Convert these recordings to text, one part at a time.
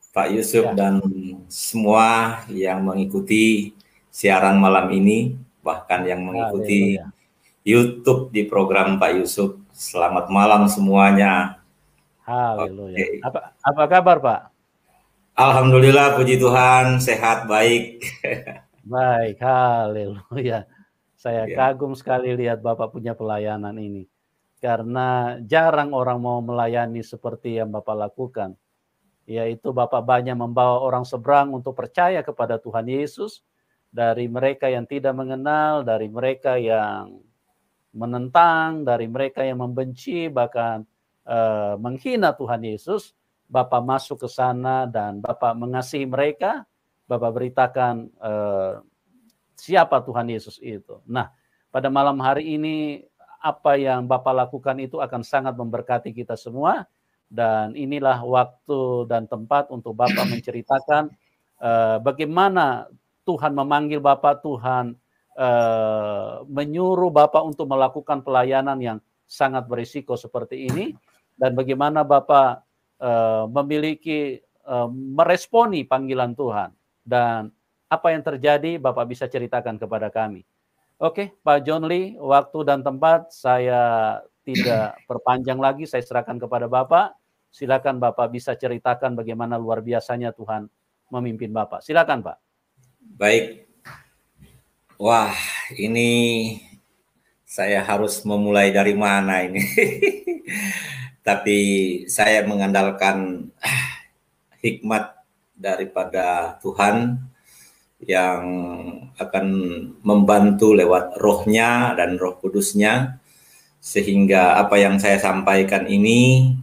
Pak Yusuf Ya, dan semua yang mengikuti siaran malam ini, bahkan yang mengikuti haleluya. YouTube di program Pak Yusuf. Selamat malam semuanya. Haleluya. Oke. Apa kabar, Pak? Alhamdulillah, puji Tuhan, sehat, baik. Baik, haleluya. Saya Ya, kagum sekali lihat Bapak punya pelayanan ini. Karena jarang orang mau melayani seperti yang Bapak lakukan. Yaitu Bapak banyak membawa orang seberang untuk percaya kepada Tuhan Yesus. Dari mereka yang tidak mengenal, dari mereka yang menentang, dari mereka yang membenci, bahkan menghina Tuhan Yesus. Bapak masuk ke sana dan Bapak mengasihi mereka. Bapak beritakan siapa Tuhan Yesus itu. Nah, pada malam hari ini apa yang Bapak lakukan itu akan sangat memberkati kita semua, dan inilah waktu dan tempat untuk Bapak menceritakan bagaimana Tuhan memanggil Bapak, Tuhan menyuruh Bapak untuk melakukan pelayanan yang sangat berisiko seperti ini, dan bagaimana Bapak memiliki meresponi panggilan Tuhan, dan apa yang terjadi Bapak bisa ceritakan kepada kami. Oke, Pak John Lee, waktu dan tempat saya tidak perpanjang lagi, saya serahkan kepada Bapak. Silakan Bapak bisa ceritakan bagaimana luar biasanya Tuhan memimpin Bapak. Silakan, Pak. baik. Wah, ini saya harus memulai dari mana ini? Tapi saya mengandalkan hikmat daripada Tuhan yang akan membantu lewat rohnya dan roh kudusnya, sehingga apa yang saya sampaikan ini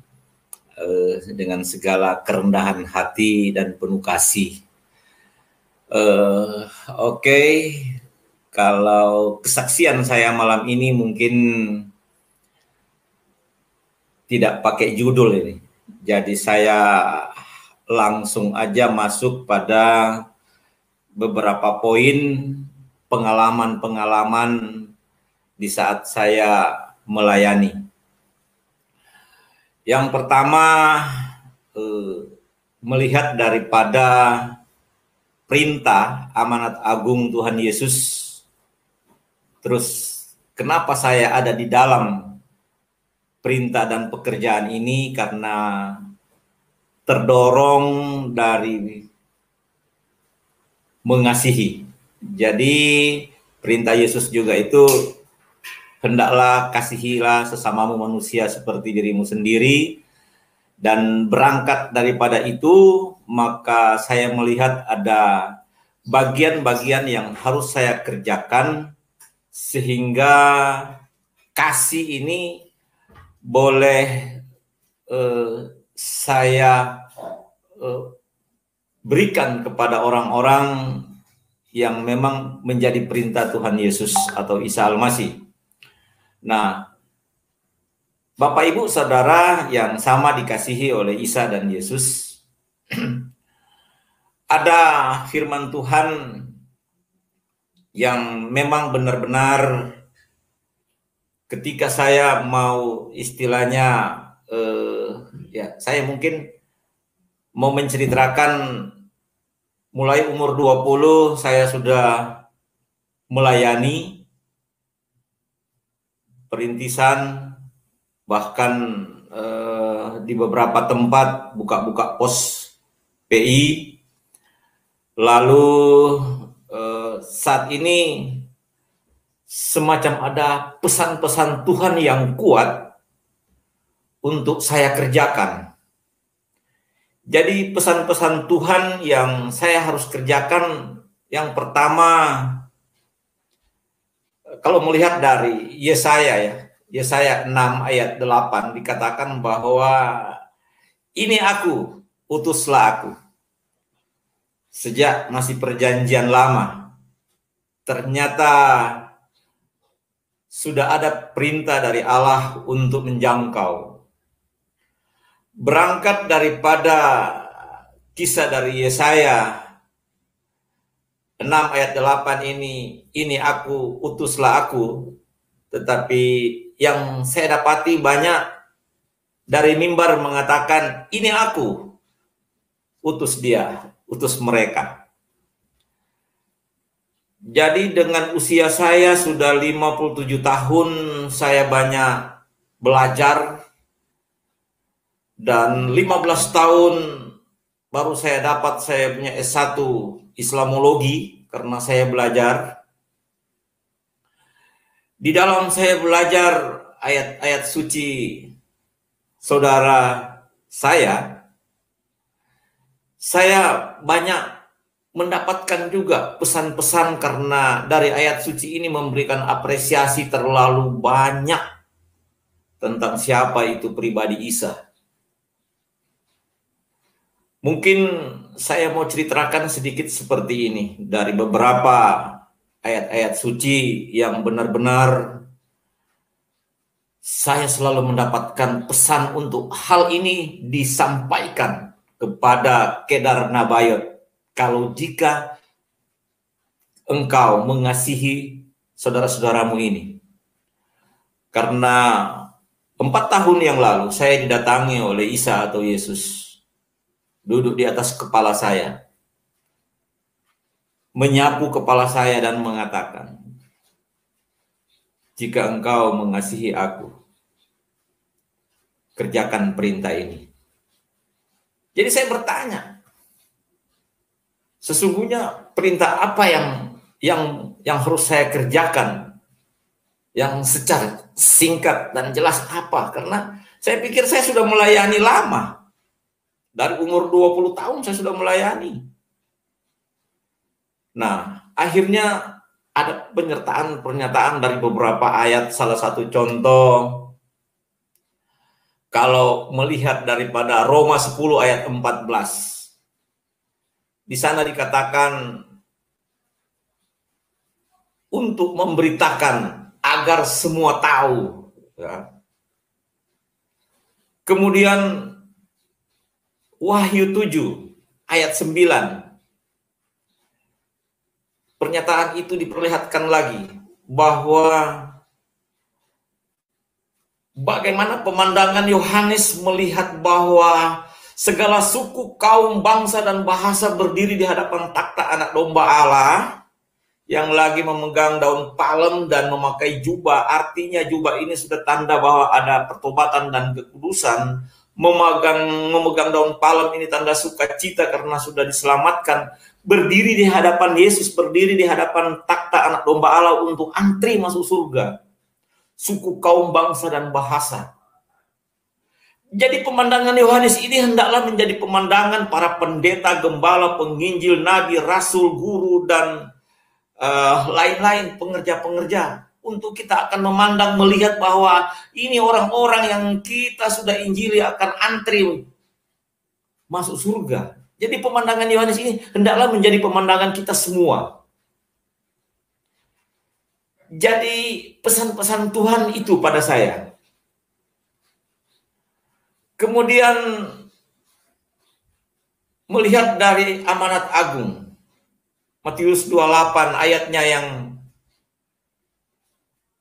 dengan segala kerendahan hati dan penuh kasih. Oke, kalau kesaksian saya malam ini mungkin tidak pakai judul ini, jadi saya langsung aja masuk pada beberapa poin pengalaman-pengalaman di saat saya melayani. Yang pertama, melihat daripada perintah amanat agung Tuhan Yesus. Terus kenapa saya ada di dalam perintah dan pekerjaan ini? Karena terdorong dari mengasihi. Jadi perintah Yesus juga itu, hendaklah kasihilah sesamamu manusia seperti dirimu sendiri. Dan berangkat daripada itu, maka saya melihat ada bagian-bagian yang harus saya kerjakan sehingga kasih ini boleh saya berikan kepada orang-orang yang memang menjadi perintah Tuhan Yesus atau Isa Al-Masih. Nah, Bapak Ibu Saudara yang sama dikasihi oleh Isa dan Yesus, ada firman Tuhan yang memang benar-benar ketika saya mau istilahnya saya mungkin mau menceritakan mulai umur 20 saya sudah melayani perintisan, bahkan di beberapa tempat buka-buka pos PI. Lalu saat ini semacam ada pesan-pesan Tuhan yang kuat untuk saya kerjakan. Jadi pesan-pesan Tuhan yang saya harus kerjakan, yang pertama, kalau melihat dari Yesaya 6 ayat 8 dikatakan bahwa ini aku, utuslah aku. Sejak masih perjanjian lama, ternyata sudah ada perintah dari Allah untuk menjangkau. Berangkat daripada kisah dari Yesaya 6 ayat 8 ini aku, utuslah aku. Tetapi yang saya dapati banyak dari mimbar mengatakan, ini aku, utus mereka. Jadi dengan usia saya sudah 57 tahun, saya banyak belajar, dan 15 tahun baru saya punya S1 Islamologi karena saya belajar. Di dalam saya belajar ayat-ayat suci saudara saya banyak mendapatkan juga pesan-pesan karena dari ayat suci ini memberikan apresiasi terlalu banyak tentang siapa itu pribadi Isa. Mungkin saya mau ceritakan sedikit seperti ini dari beberapa ayat-ayat suci yang benar-benar saya selalu mendapatkan pesan untuk hal ini disampaikan kepada Kedar Nabayot. Kalau jika engkau mengasihi saudara-saudaramu ini. Karena 4 tahun yang lalu saya didatangi oleh Isa atau Yesus. Duduk di atas kepala saya. Menyapu kepala saya dan mengatakan, jika engkau mengasihi aku, kerjakan perintah ini. Jadi saya bertanya, sesungguhnya perintah apa yang harus saya kerjakan? Yang secara singkat dan jelas apa? Karena saya pikir saya sudah melayani lama. Dari umur 20 tahun saya sudah melayani. Nah, akhirnya ada pernyataan dari beberapa ayat. Salah satu contoh, kalau melihat daripada Roma 10 ayat 14. Di sana dikatakan untuk memberitakan agar semua tahu. Ya. Kemudian Wahyu 7 ayat 9. Pernyataan itu diperlihatkan lagi bahwa bagaimana pemandangan Yohanes melihat bahwa segala suku, kaum, bangsa, dan bahasa berdiri di hadapan takhta Anak Domba Allah yang lagi memegang daun palem dan memakai jubah. Artinya jubah ini sudah tanda bahwa ada pertobatan dan kekudusan. Memegang daun palem ini tanda sukacita karena sudah diselamatkan. Berdiri di hadapan Yesus, berdiri di hadapan takhta Anak Domba Allah untuk antri masuk surga. Suku, kaum, bangsa, dan bahasa. Jadi pemandangan Yohanes ini hendaklah menjadi pemandangan para pendeta, gembala, penginjil, nabi, rasul, guru, dan lain-lain pengerja-pengerja. Untuk kita akan memandang, melihat bahwa ini orang-orang yang kita sudah injili akan antri masuk surga. Jadi pemandangan Yohanes ini hendaklah menjadi pemandangan kita semua. Jadi pesan-pesan Tuhan itu pada saya. Kemudian melihat dari amanat agung, Matius 28 ayatnya yang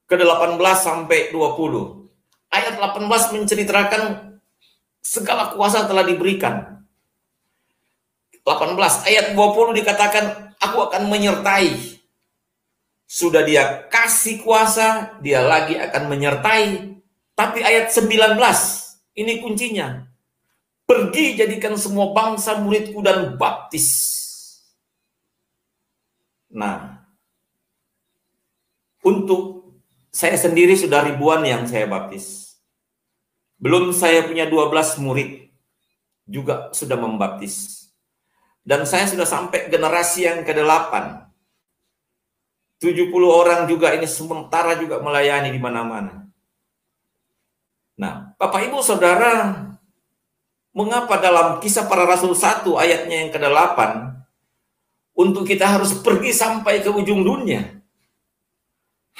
ke-18 sampai 20. Ayat 18 menceritakan segala kuasa telah diberikan. 18 ayat 20 dikatakan, aku akan menyertai. Sudah dia kasih kuasa, dia lagi akan menyertai. Tapi ayat 19, ini kuncinya. Pergi jadikan semua bangsa muridku dan baptis. Nah, untuk saya sendiri sudah ribuan yang saya baptis. Belum saya punya 12 murid juga sudah membaptis. Dan saya sudah sampai generasi yang ke-8. 70 orang juga ini sementara juga melayani di mana-mana. Nah, Bapak Ibu Saudara, mengapa dalam Kisah Para Rasul 1 ayatnya yang ke-8 untuk kita harus pergi sampai ke ujung dunia?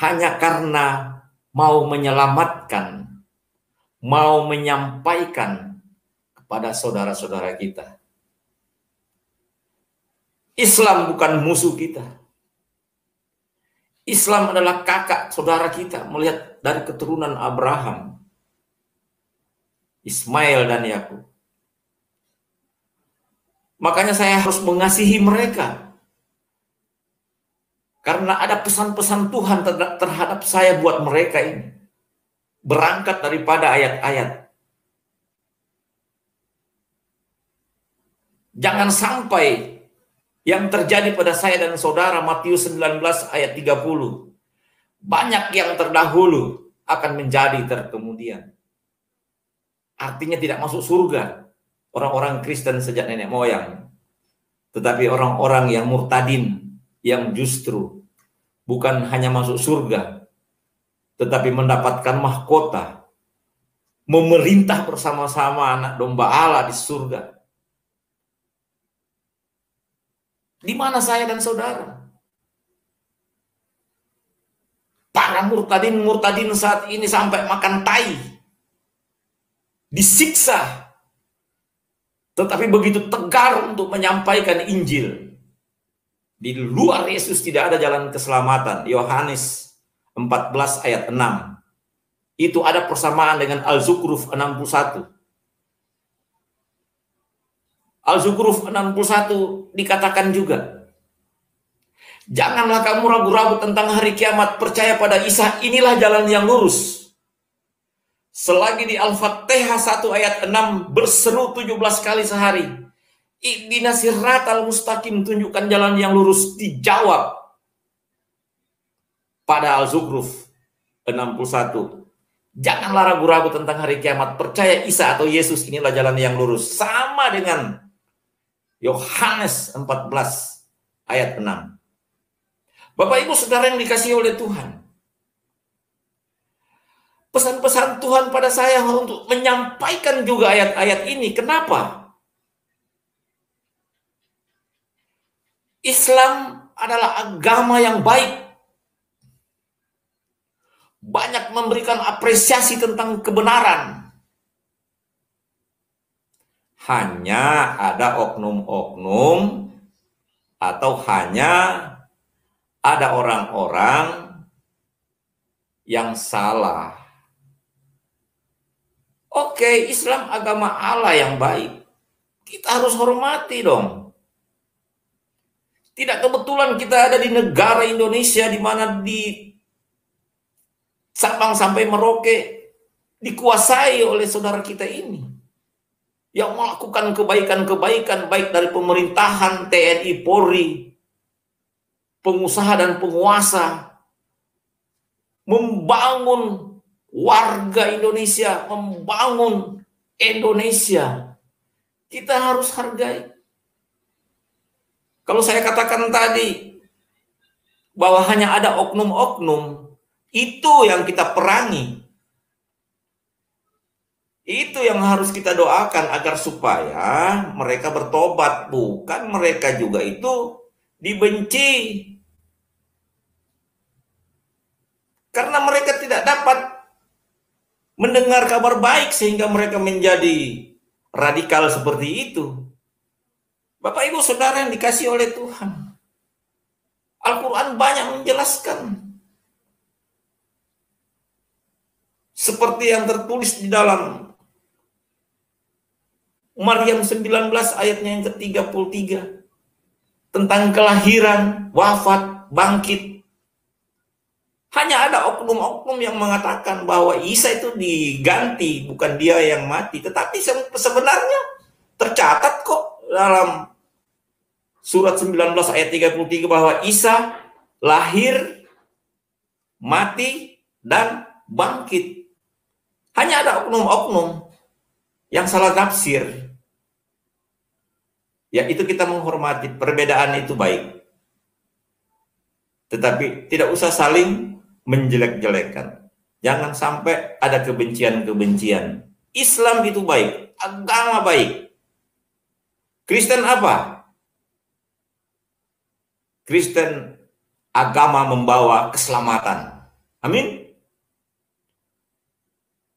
Hanya karena mau menyelamatkan, mau menyampaikan kepada saudara-saudara kita. Islam bukan musuh kita. Islam adalah kakak saudara kita, melihat dari keturunan Abraham, Ismail dan Yakub. Makanya saya harus mengasihi mereka. Karena ada pesan-pesan Tuhan terhadap saya buat mereka ini. Berangkat daripada ayat-ayat. Jangan sampai yang terjadi pada saya dan saudara, Matius 19 ayat 30. Banyak yang terdahulu akan menjadi terkemudian. Artinya tidak masuk surga orang-orang Kristen sejak nenek moyang. Tetapi orang-orang yang murtadin, yang justru bukan hanya masuk surga, tetapi mendapatkan mahkota, memerintah bersama-sama anak domba Allah di surga. Di mana saya dan saudara? Para murtadin saat ini sampai makan tai, disiksa, tetapi begitu tegar untuk menyampaikan Injil. Di luar Yesus tidak ada jalan keselamatan. Yohanes 14 ayat 6. Itu ada persamaan dengan Al-Zukhruf 61. Al-Zukhruf 61 dikatakan juga, janganlah kamu ragu-ragu tentang hari kiamat, percaya pada Isa, inilah jalan yang lurus. Selagi di Al-Fatihah 1 ayat 6 berseru 17 kali sehari, Ihdina siratal mustaqim, tunjukkan jalan yang lurus, dijawab pada Al-Zukhruf 61. Janganlah ragu-ragu tentang hari kiamat, percaya Isa atau Yesus, inilah jalan yang lurus. Sama dengan Yohanes 14 ayat 6. Bapak Ibu Saudara yang dikasihi oleh Tuhan, pesan-pesan Tuhan pada saya untuk menyampaikan juga ayat-ayat ini. Kenapa? Islam adalah agama yang baik. Banyak memberikan apresiasi tentang kebenaran. Hanya ada oknum-oknum atau hanya ada orang-orang yang salah. Oke, Islam agama Allah yang baik. Kita harus hormati dong. Tidak kebetulan kita ada di negara Indonesia di mana di Sabang sampai Merauke dikuasai oleh saudara kita ini. Yang melakukan kebaikan-kebaikan baik dari pemerintahan, TNI, Polri, pengusaha dan penguasa. Membangun warga Indonesia, membangun Indonesia. Kita harus hargai. Kalau saya katakan tadi bahwa hanya ada oknum-oknum, itu yang kita perangi. Itu yang harus kita doakan agar supaya mereka bertobat, bukan mereka juga itu dibenci. Karena mereka tidak dapat mendengar kabar baik sehingga mereka menjadi radikal seperti itu. Bapak Ibu Saudara yang dikasihi oleh Tuhan, Al-Quran banyak menjelaskan. Seperti yang tertulis di dalam Maryam 19 ayatnya yang ke-33. Tentang kelahiran, wafat, bangkit. Hanya ada oknum-oknum yang mengatakan bahwa Isa itu diganti, bukan dia yang mati. Tetapi sebenarnya tercatat kok dalam surat 19 ayat 33 bahwa Isa lahir, mati, dan bangkit. Hanya ada oknum-oknum yang salah tafsir. Ya, itu kita menghormati, perbedaan itu baik. Tetapi tidak usah saling menjelek-jelekan. Jangan sampai ada kebencian-kebencian. Islam itu baik, agama baik. Kristen apa? Kristen agama membawa keselamatan. Amin.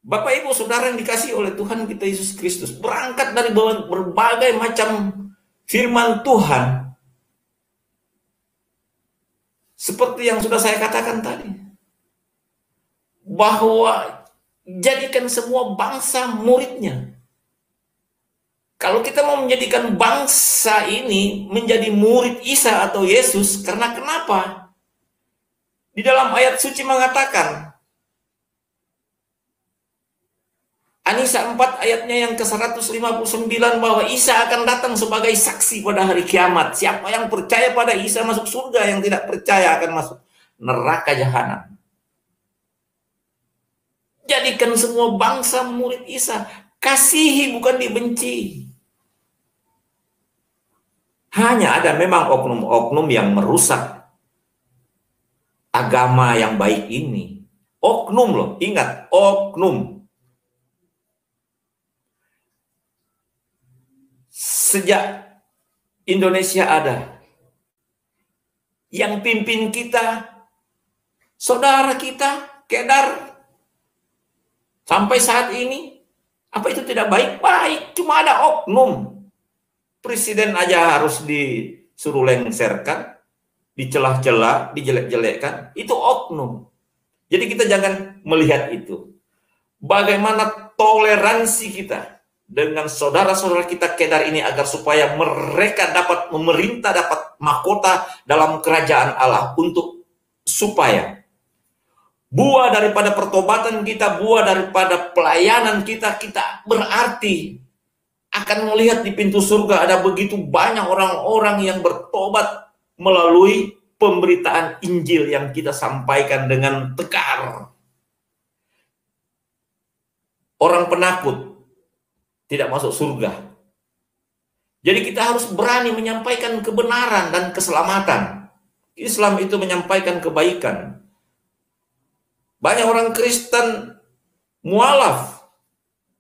Bapak Ibu Saudara yang dikasihi oleh Tuhan kita Yesus Kristus, berangkat dari berbagai macam firman Tuhan, seperti yang sudah saya katakan tadi, bahwa jadikan semua bangsa muridnya. Kalau kita mau menjadikan bangsa ini menjadi murid Isa atau Yesus, karena kenapa? Di dalam ayat suci mengatakan, Anisa 4 ayatnya yang ke-159 bahwa Isa akan datang sebagai saksi pada hari kiamat. Siapa yang percaya pada Isa masuk surga, yang tidak percaya akan masuk neraka jahanam. Jadikan semua bangsa murid Isa. Kasihi bukan dibenci. Hanya ada memang oknum-oknum yang merusak agama yang baik ini. Oknum loh, ingat, oknum. Sejak Indonesia ada, yang pimpin kita, saudara kita, Kedar, sampai saat ini, apa itu tidak baik? Baik, cuma ada oknum. Presiden aja harus disuruh lengserkan, dicelah-celah, dijelek-jelekkan, itu oknum. Jadi kita jangan melihat itu. Bagaimana toleransi kita dengan saudara-saudara kita Kedar ini agar supaya mereka dapat memerintah, dapat mahkota dalam kerajaan Allah, untuk supaya buah daripada pertobatan kita, buah daripada pelayanan kita berarti akan melihat di pintu surga ada begitu banyak orang-orang yang bertobat melalui pemberitaan Injil yang kita sampaikan dengan tegar. Orang penakut tidak masuk surga. Jadi kita harus berani menyampaikan kebenaran dan keselamatan. Islam itu menyampaikan kebaikan. Banyak orang Kristen mualaf,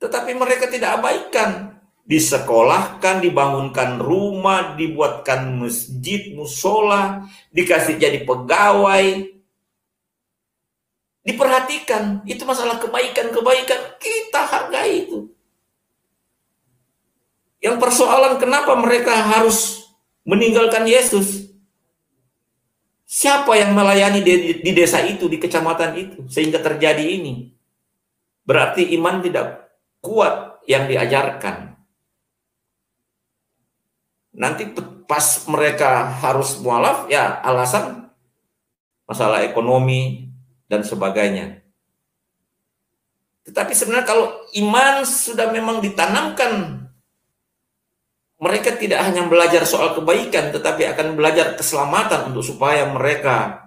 tetapi mereka tidak abaikan. Disekolahkan, dibangunkan rumah, dibuatkan masjid, musola, dikasih jadi pegawai. Diperhatikan, itu masalah kebaikan-kebaikan, kita hargai itu. Yang persoalan kenapa mereka harus meninggalkan Yesus? Siapa yang melayani di desa itu, di kecamatan itu, sehingga terjadi ini? Berarti iman tidak kuat yang diajarkan. Nanti pas mereka harus mualaf, ya alasan masalah ekonomi dan sebagainya. Tetapi sebenarnya kalau iman sudah memang ditanamkan, mereka tidak hanya belajar soal kebaikan, tetapi akan belajar keselamatan untuk supaya mereka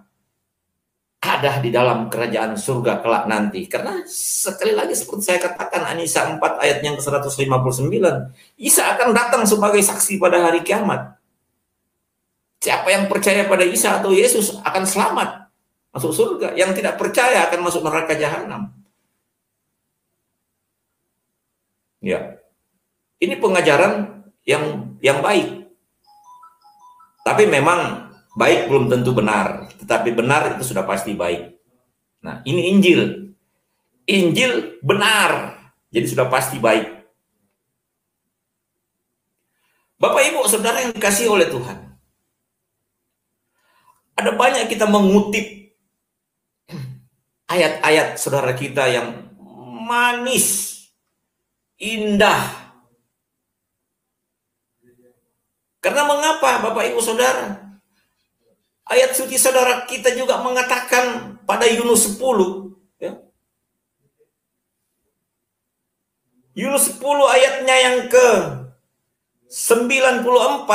ada di dalam kerajaan surga kelak nanti. Karena sekali lagi seperti saya katakan, Anisa 4 ayat yang ke-159, Isa akan datang sebagai saksi pada hari kiamat. Siapa yang percaya pada Isa atau Yesus akan selamat, masuk surga. Yang tidak percaya akan masuk neraka jahanam. Ya, ini pengajaran yang baik. Tapi memang baik belum tentu benar, tetapi benar itu sudah pasti baik. Nah, ini Injil. Injil benar, jadi sudah pasti baik. Bapak Ibu Saudara yang dikasihi oleh Tuhan, ada banyak kita mengutip ayat-ayat saudara kita yang manis, indah. Karena mengapa Bapak Ibu Saudara? Ayat suci saudara kita juga mengatakan pada Yunus 10. Ya. Yunus 10 ayatnya yang ke-94.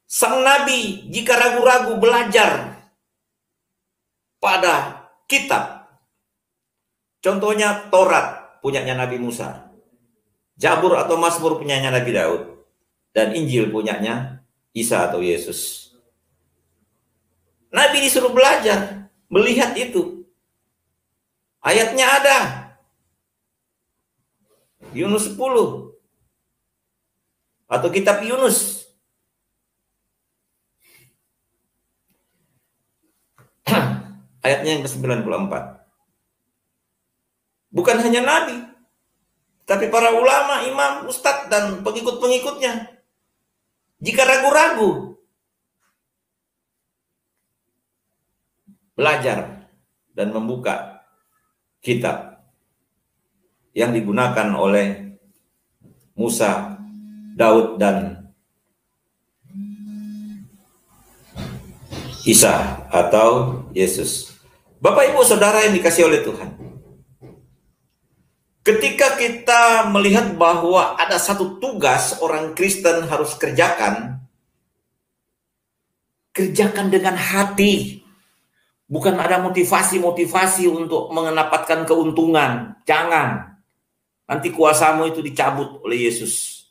Sang Nabi jika ragu-ragu belajar pada kitab. Contohnya Taurat punyanya Nabi Musa. Zabur atau Mazmur punyanya Nabi Daud. Dan Injil punyanya Isa atau Yesus. Nabi disuruh belajar, melihat itu. Ayatnya ada. Yunus 10. Atau kitab Yunus. Ayatnya yang ke-94. Bukan hanya Nabi, tapi para ulama, imam, ustadz, dan pengikut-pengikutnya. Jika ragu-ragu, belajar dan membuka kitab yang digunakan oleh Musa, Daud, dan Isa atau Yesus. Bapak Ibu Saudara yang dikasihi oleh Tuhan, ketika kita melihat bahwa ada satu tugas orang Kristen harus kerjakan dengan hati. Bukan ada motivasi-motivasi untuk mendapatkan keuntungan. Jangan. Nanti kuasamu itu dicabut oleh Yesus.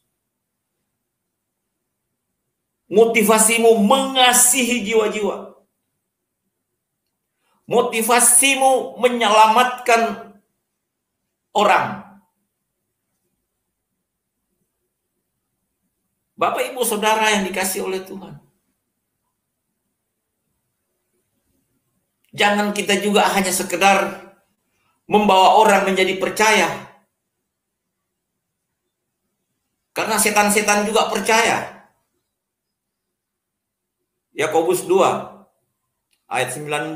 Motivasimu mengasihi jiwa-jiwa. Motivasimu menyelamatkan orang. Bapak Ibu Saudara yang dikasihi oleh Tuhan, jangan kita juga hanya sekedar membawa orang menjadi percaya. Karena setan-setan juga percaya. Yakobus 2 ayat 19.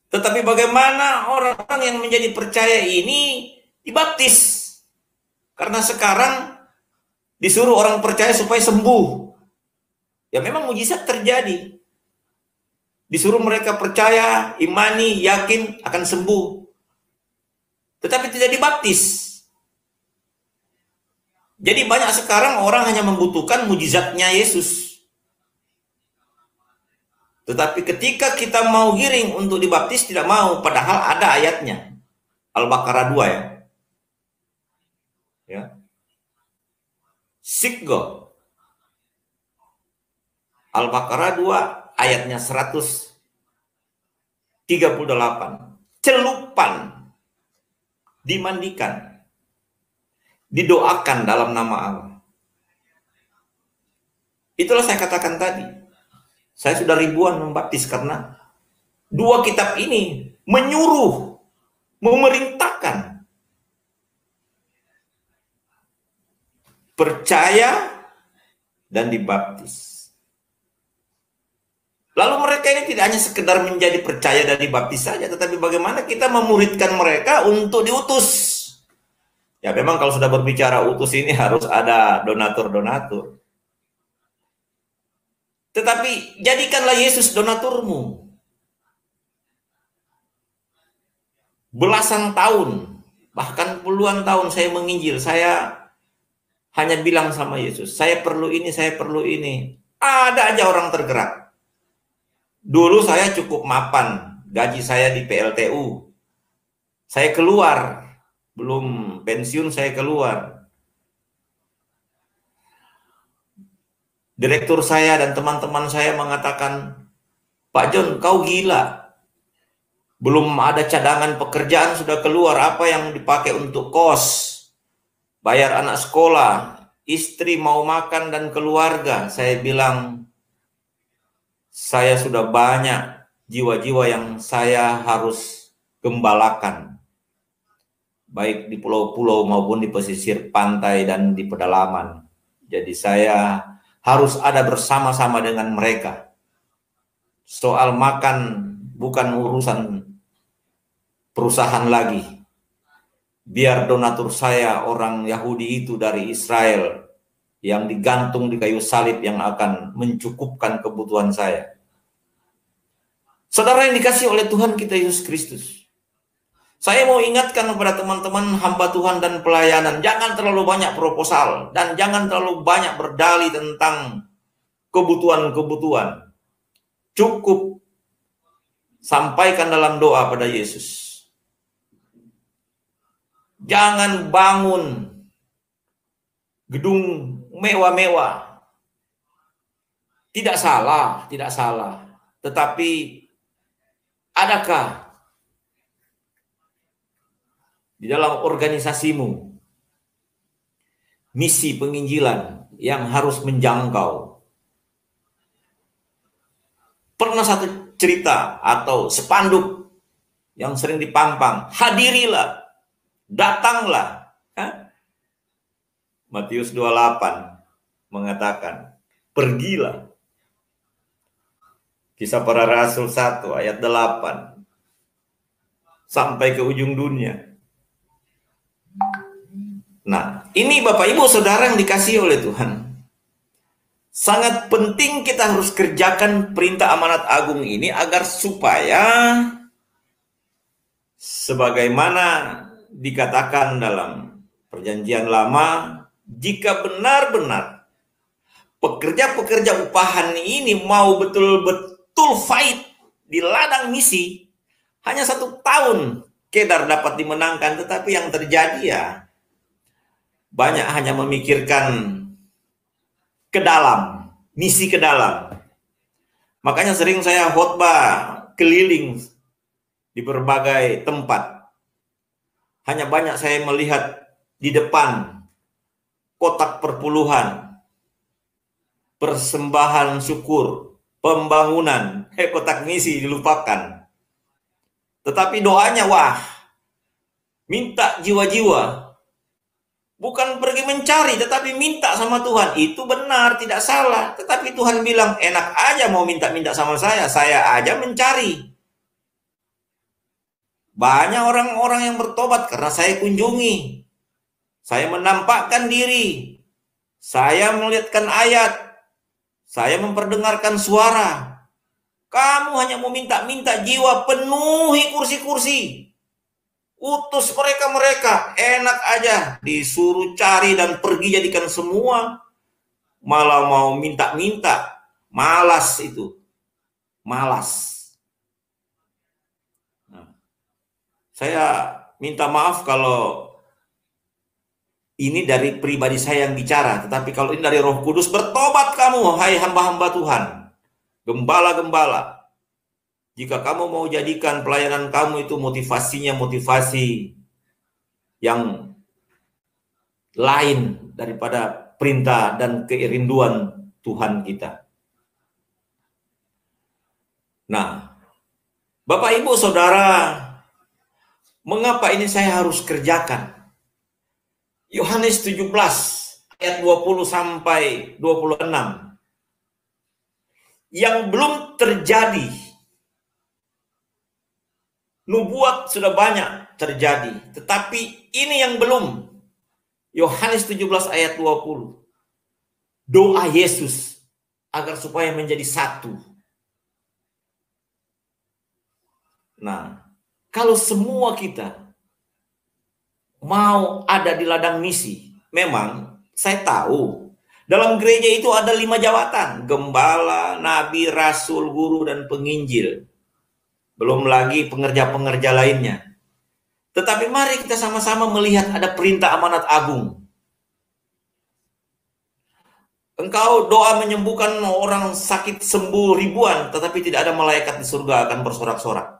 Tetapi bagaimana orang-orang yang menjadi percaya ini dibaptis? Karena sekarang disuruh orang percaya supaya sembuh. Ya memang mujizat terjadi. Disuruh mereka percaya, imani, yakin akan sembuh. Tetapi tidak dibaptis. Jadi banyak sekarang orang hanya membutuhkan mujizatnya Yesus. Tetapi ketika kita mau giring untuk dibaptis tidak mau, padahal ada ayatnya. Al-Baqarah 2 ya. Ya. Seek God. Al-Baqarah 2 ayatnya 138. Celupan, dimandikan, didoakan dalam nama Allah. Itulah saya katakan tadi. Saya sudah ribuan membaptis karena dua kitab ini menyuruh, memerintahkan percaya dan dibaptis. Lalu mereka ini tidak hanya sekedar menjadi percaya dan dibaptis saja, tetapi bagaimana kita memuridkan mereka untuk diutus. Ya memang kalau sudah berbicara utus ini harus ada donatur-donatur. Tetapi jadikanlah Yesus donaturmu. Belasan tahun, bahkan puluhan tahun saya menginjil, saya hanya bilang sama Yesus, saya perlu ini, saya perlu ini. Ada aja orang tergerak. Dulu saya cukup mapan, gaji saya di PLTU. Saya keluar, belum pensiun saya keluar. Direktur saya dan teman-teman saya mengatakan, Pak John, kau gila. Belum ada cadangan pekerjaan sudah keluar, apa yang dipakai untuk kos? Bayar anak sekolah, istri mau makan dan keluarga. Saya bilang, saya sudah banyak jiwa-jiwa yang saya harus gembalakan. Baik di pulau-pulau maupun di pesisir pantai dan di pedalaman. Jadi saya harus ada bersama-sama dengan mereka. Soal makan bukan urusan perusahaan lagi. Biar donatur saya orang Yahudi itu dari Israel yang digantung di kayu salib yang akan mencukupkan kebutuhan saya. Saudara yang dikasihi oleh Tuhan kita Yesus Kristus, saya mau ingatkan kepada teman-teman hamba Tuhan dan pelayanan, jangan terlalu banyak proposal dan jangan terlalu banyak berdalih tentang kebutuhan-kebutuhan. Cukup sampaikan dalam doa pada Yesus. Jangan bangun gedung mewah-mewah. Tidak salah, tidak salah. Tetapi adakah di dalam organisasimu misi penginjilan yang harus menjangkau? Pernah satu cerita atau spanduk yang sering dipampang, hadirilah, datanglah. Matius 28 mengatakan, pergilah. Kisah Para Rasul 1 ayat 8 sampai ke ujung dunia. Nah, ini Bapak Ibu Saudara yang dikasihi oleh Tuhan. Sangat penting kita harus kerjakan perintah amanat agung ini agar supaya sebagaimana dikatakan dalam Perjanjian Lama, jika benar-benar pekerja-pekerja upahan ini mau betul-betul fight di ladang misi, hanya 1 tahun Kedar dapat dimenangkan, tetapi yang terjadi ya banyak hanya memikirkan ke dalam, misi ke dalam. Makanya sering saya khotbah keliling di berbagai tempat. Hanya banyak saya melihat di depan kotak perpuluhan, persembahan syukur, pembangunan, kotak misi dilupakan. Tetapi doanya, wah, minta jiwa-jiwa. Bukan pergi mencari, tetapi minta sama Tuhan. Itu benar, tidak salah. Tetapi Tuhan bilang, enak aja mau minta-minta sama saya aja mencari. Banyak orang-orang yang bertobat karena saya kunjungi. Saya menampakkan diri. Saya melihatkan ayat. Saya memperdengarkan suara. Kamu hanya mau minta-minta jiwa, penuhi kursi-kursi. Utus mereka-mereka, enak aja. Disuruh cari dan pergi jadikan semua. Malah mau minta-minta. Malas itu. Malas. Nah, saya minta maaf kalau ini dari pribadi saya yang bicara. Tetapi kalau ini dari Roh Kudus, bertobat kamu, hai hamba-hamba Tuhan. Gembala-gembala. Jika kamu mau jadikan pelayanan kamu itu motivasinya motivasi yang lain daripada perintah dan kerinduan Tuhan kita. Nah, Bapak Ibu Saudara, mengapa ini saya harus kerjakan? Yohanes 17 ayat 20 sampai 26. Yang belum terjadi, nubuat sudah banyak terjadi, tetapi ini yang belum. Yohanes 17 ayat 20. Doa Yesus agar supaya menjadi satu. Nah, kalau semua kita mau ada di ladang misi, memang saya tahu dalam gereja itu ada 5 jabatan, gembala, nabi, rasul, guru, dan penginjil. Belum lagi pengerja-pengerja lainnya. Tetapi mari kita sama-sama melihat ada perintah amanat agung. Engkau doa menyembuhkan orang sakit sembuh ribuan, tetapi tidak ada malaikat di surga akan bersorak-sorak.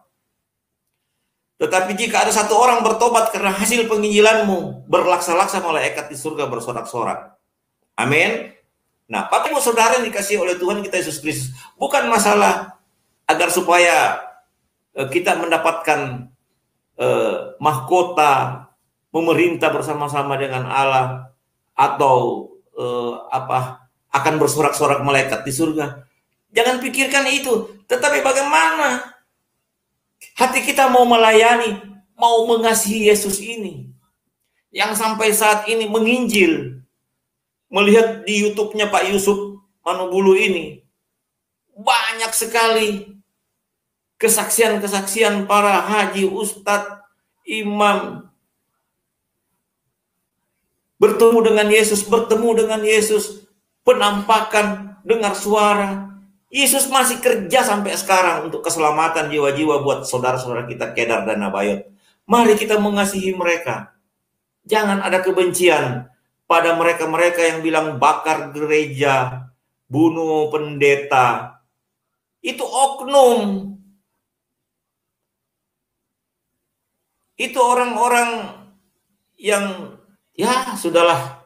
Tetapi jika ada 1 orang bertobat karena hasil penginjilanmu, berlaksa-laksa malaikat di surga bersorak-sorak. Amin. Nah, Bapak Ibu Saudara yang dikasihi oleh Tuhan kita Yesus Kristus, bukan masalah agar supaya kita mendapatkan mahkota memerintah bersama-sama dengan Allah atau akan bersorak-sorak malaikat di surga. Jangan pikirkan itu, tetapi bagaimana hati kita mau melayani, mau mengasihi Yesus ini yang sampai saat ini menginjil. Melihat di YouTube-nya Pak Yusuf Manubulu ini, banyak sekali kesaksian-kesaksian para haji, ustadz, imam, bertemu dengan Yesus, penampakan, dengar suara. Yesus masih kerja sampai sekarang untuk keselamatan jiwa-jiwa buat saudara-saudara kita Kedar dan Nabayot. Mari kita mengasihi mereka. Jangan ada kebencian pada mereka-mereka yang bilang bakar gereja, bunuh pendeta. Itu oknum. Itu orang-orang yang ya sudahlah,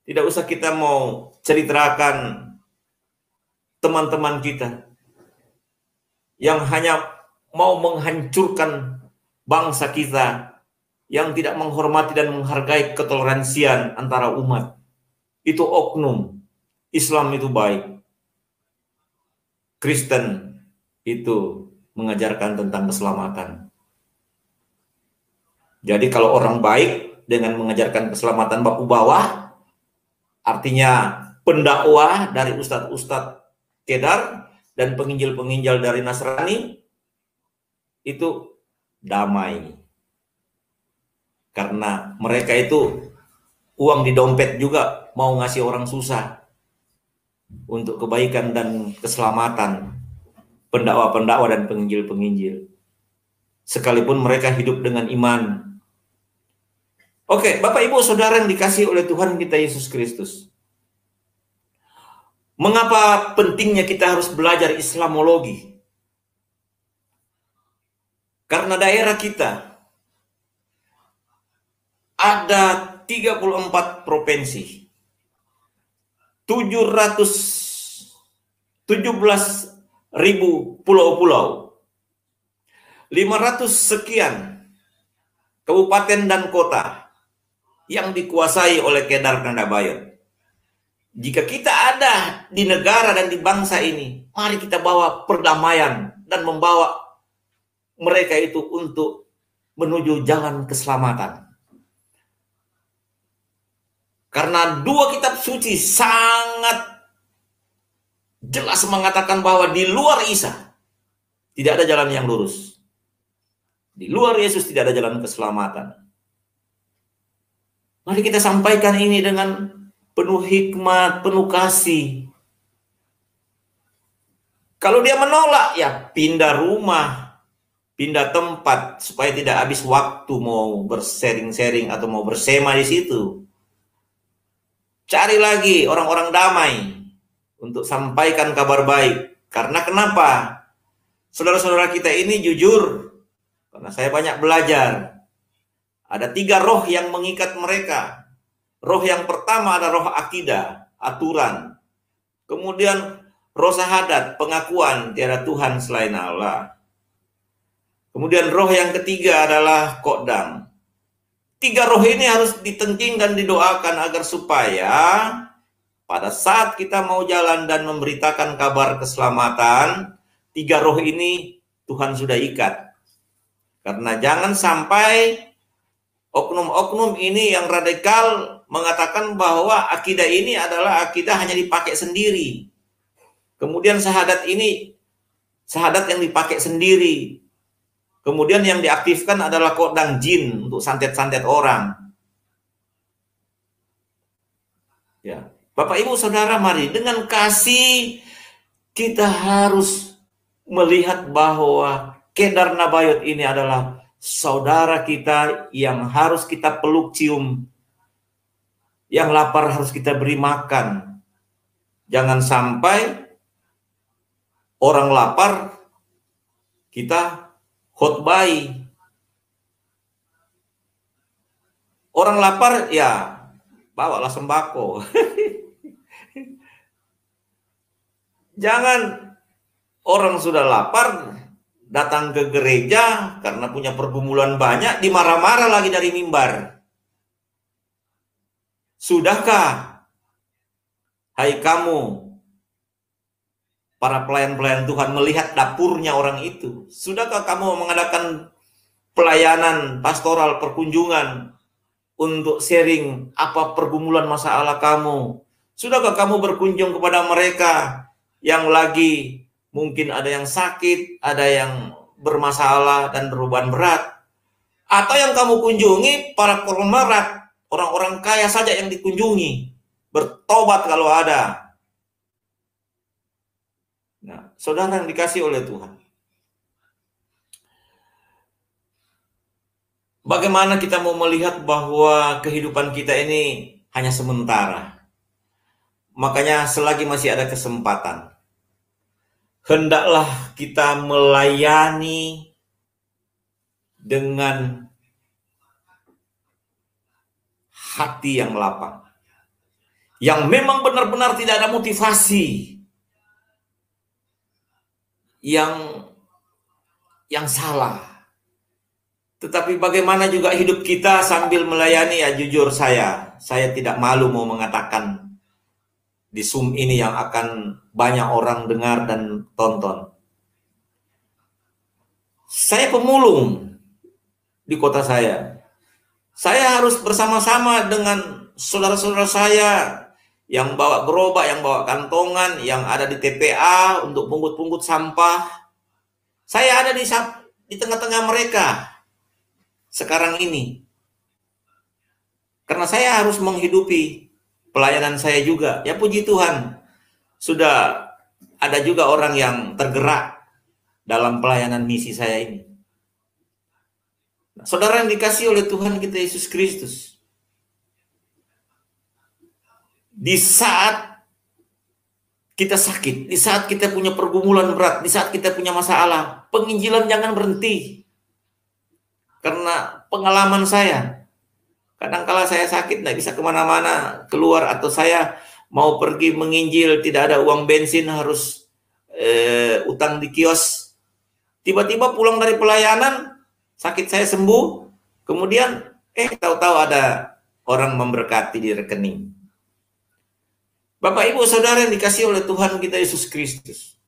tidak usah kita mau ceritakan teman-teman kita yang hanya mau menghancurkan bangsa kita, yang tidak menghormati dan menghargai ketoleransian antara umat. Itu oknum. Islam itu baik. Kristen itu mengajarkan tentang keselamatan. Jadi kalau orang baik dengan mengajarkan keselamatan bab bawah, artinya pendakwah dari ustadz-ustadz Kedar dan penginjil-penginjil dari Nasrani, itu damai. Karena mereka itu uang di dompet juga mau ngasih orang susah untuk kebaikan dan keselamatan pendakwa-pendakwa dan penginjil-penginjil. Sekalipun mereka hidup dengan iman. Oke, Bapak Ibu Saudara yang dikasihi oleh Tuhan kita Yesus Kristus. Mengapa pentingnya kita harus belajar Islamologi? Karena daerah kita ada 34 provinsi, 717.000 pulau-pulau, 500 sekian kabupaten dan kota yang dikuasai oleh Kedar Nadabayot. Jika kita ada di negara dan di bangsa ini, mari kita bawa perdamaian dan membawa mereka itu untuk menuju jalan keselamatan. Karena dua kitab suci sangat jelas mengatakan bahwa di luar Isa tidak ada jalan yang lurus. Di luar Yesus tidak ada jalan keselamatan. Mari kita sampaikan ini dengan penuh hikmat, penuh kasih. Kalau dia menolak, ya pindah rumah, pindah tempat, supaya tidak habis waktu mau bersharing-sharing atau mau bersema di situ. Cari lagi orang-orang damai untuk sampaikan kabar baik. Karena kenapa? Saudara-saudara kita ini jujur, karena saya banyak belajar. Ada 3 roh yang mengikat mereka. Roh yang pertama ada roh akidah, aturan. Kemudian roh syahadat, pengakuan tiada Tuhan selain Allah. Kemudian roh yang ketiga adalah kodam. 3 roh ini harus ditenting dan didoakan agar supaya pada saat kita mau jalan dan memberitakan kabar keselamatan, 3 roh ini Tuhan sudah ikat. Karena jangan sampai oknum-oknum ini yang radikal mengatakan bahwa akidah ini adalah akidah hanya dipakai sendiri. Kemudian syahadat ini syahadat yang dipakai sendiri. Kemudian yang diaktifkan adalah kodang jin untuk santet-santet orang. Ya, Bapak Ibu Saudara, mari dengan kasih kita harus melihat bahwa Kedar Nabayot ini adalah saudara kita yang harus kita peluk cium. Yang lapar harus kita beri makan. Jangan sampai orang lapar kita khotbahi. Orang lapar ya bawalah sembako. Jangan orang sudah lapar datang ke gereja karena punya pergumulan banyak, dimarah-marah lagi dari mimbar. Sudahkah, hai kamu, para pelayan-pelayan Tuhan, melihat dapurnya orang itu? Sudahkah kamu mengadakan pelayanan pastoral, perkunjungan untuk sharing apa pergumulan masalah kamu? Sudahkah kamu berkunjung kepada mereka yang lagi mungkin ada yang sakit, ada yang bermasalah dan beban berat? Atau yang kamu kunjungi para konglomerat, orang-orang kaya saja yang dikunjungi, bertobat kalau ada. Nah, saudara yang dikasih oleh Tuhan, bagaimana kita mau melihat bahwa kehidupan kita ini hanya sementara? Makanya selagi masih ada kesempatan, hendaklah kita melayani dengan hati yang lapang, yang memang benar-benar tidak ada motivasi yang salah. Tetapi bagaimana juga hidup kita sambil melayani, ya jujur saya tidak malu mau mengatakan di Zoom ini yang akan banyak orang dengar dan tonton. Saya pemulung di kota saya. Saya harus bersama-sama dengan saudara-saudara saya yang bawa gerobak, yang bawa kantongan, yang ada di TPA untuk pungut-pungut sampah. Saya ada di tengah-tengah mereka sekarang ini. Karena saya harus menghidupi pelayanan saya juga. Ya puji Tuhan, sudah ada juga orang yang tergerak dalam pelayanan misi saya ini. Nah, saudara yang dikasihi oleh Tuhan kita Yesus Kristus, di saat kita sakit, di saat kita punya pergumulan berat, di saat kita punya masalah, penginjilan jangan berhenti. Karena pengalaman saya, kadang-kala saya sakit, nggak bisa kemana-mana keluar, atau saya mau pergi menginjil, tidak ada uang bensin, harus utang di kios. Tiba-tiba pulang dari pelayanan, sakit saya sembuh, kemudian tahu-tahu ada orang memberkati di rekening. Bapak, Ibu, Saudara yang dikasihi oleh Tuhan kita Yesus Kristus,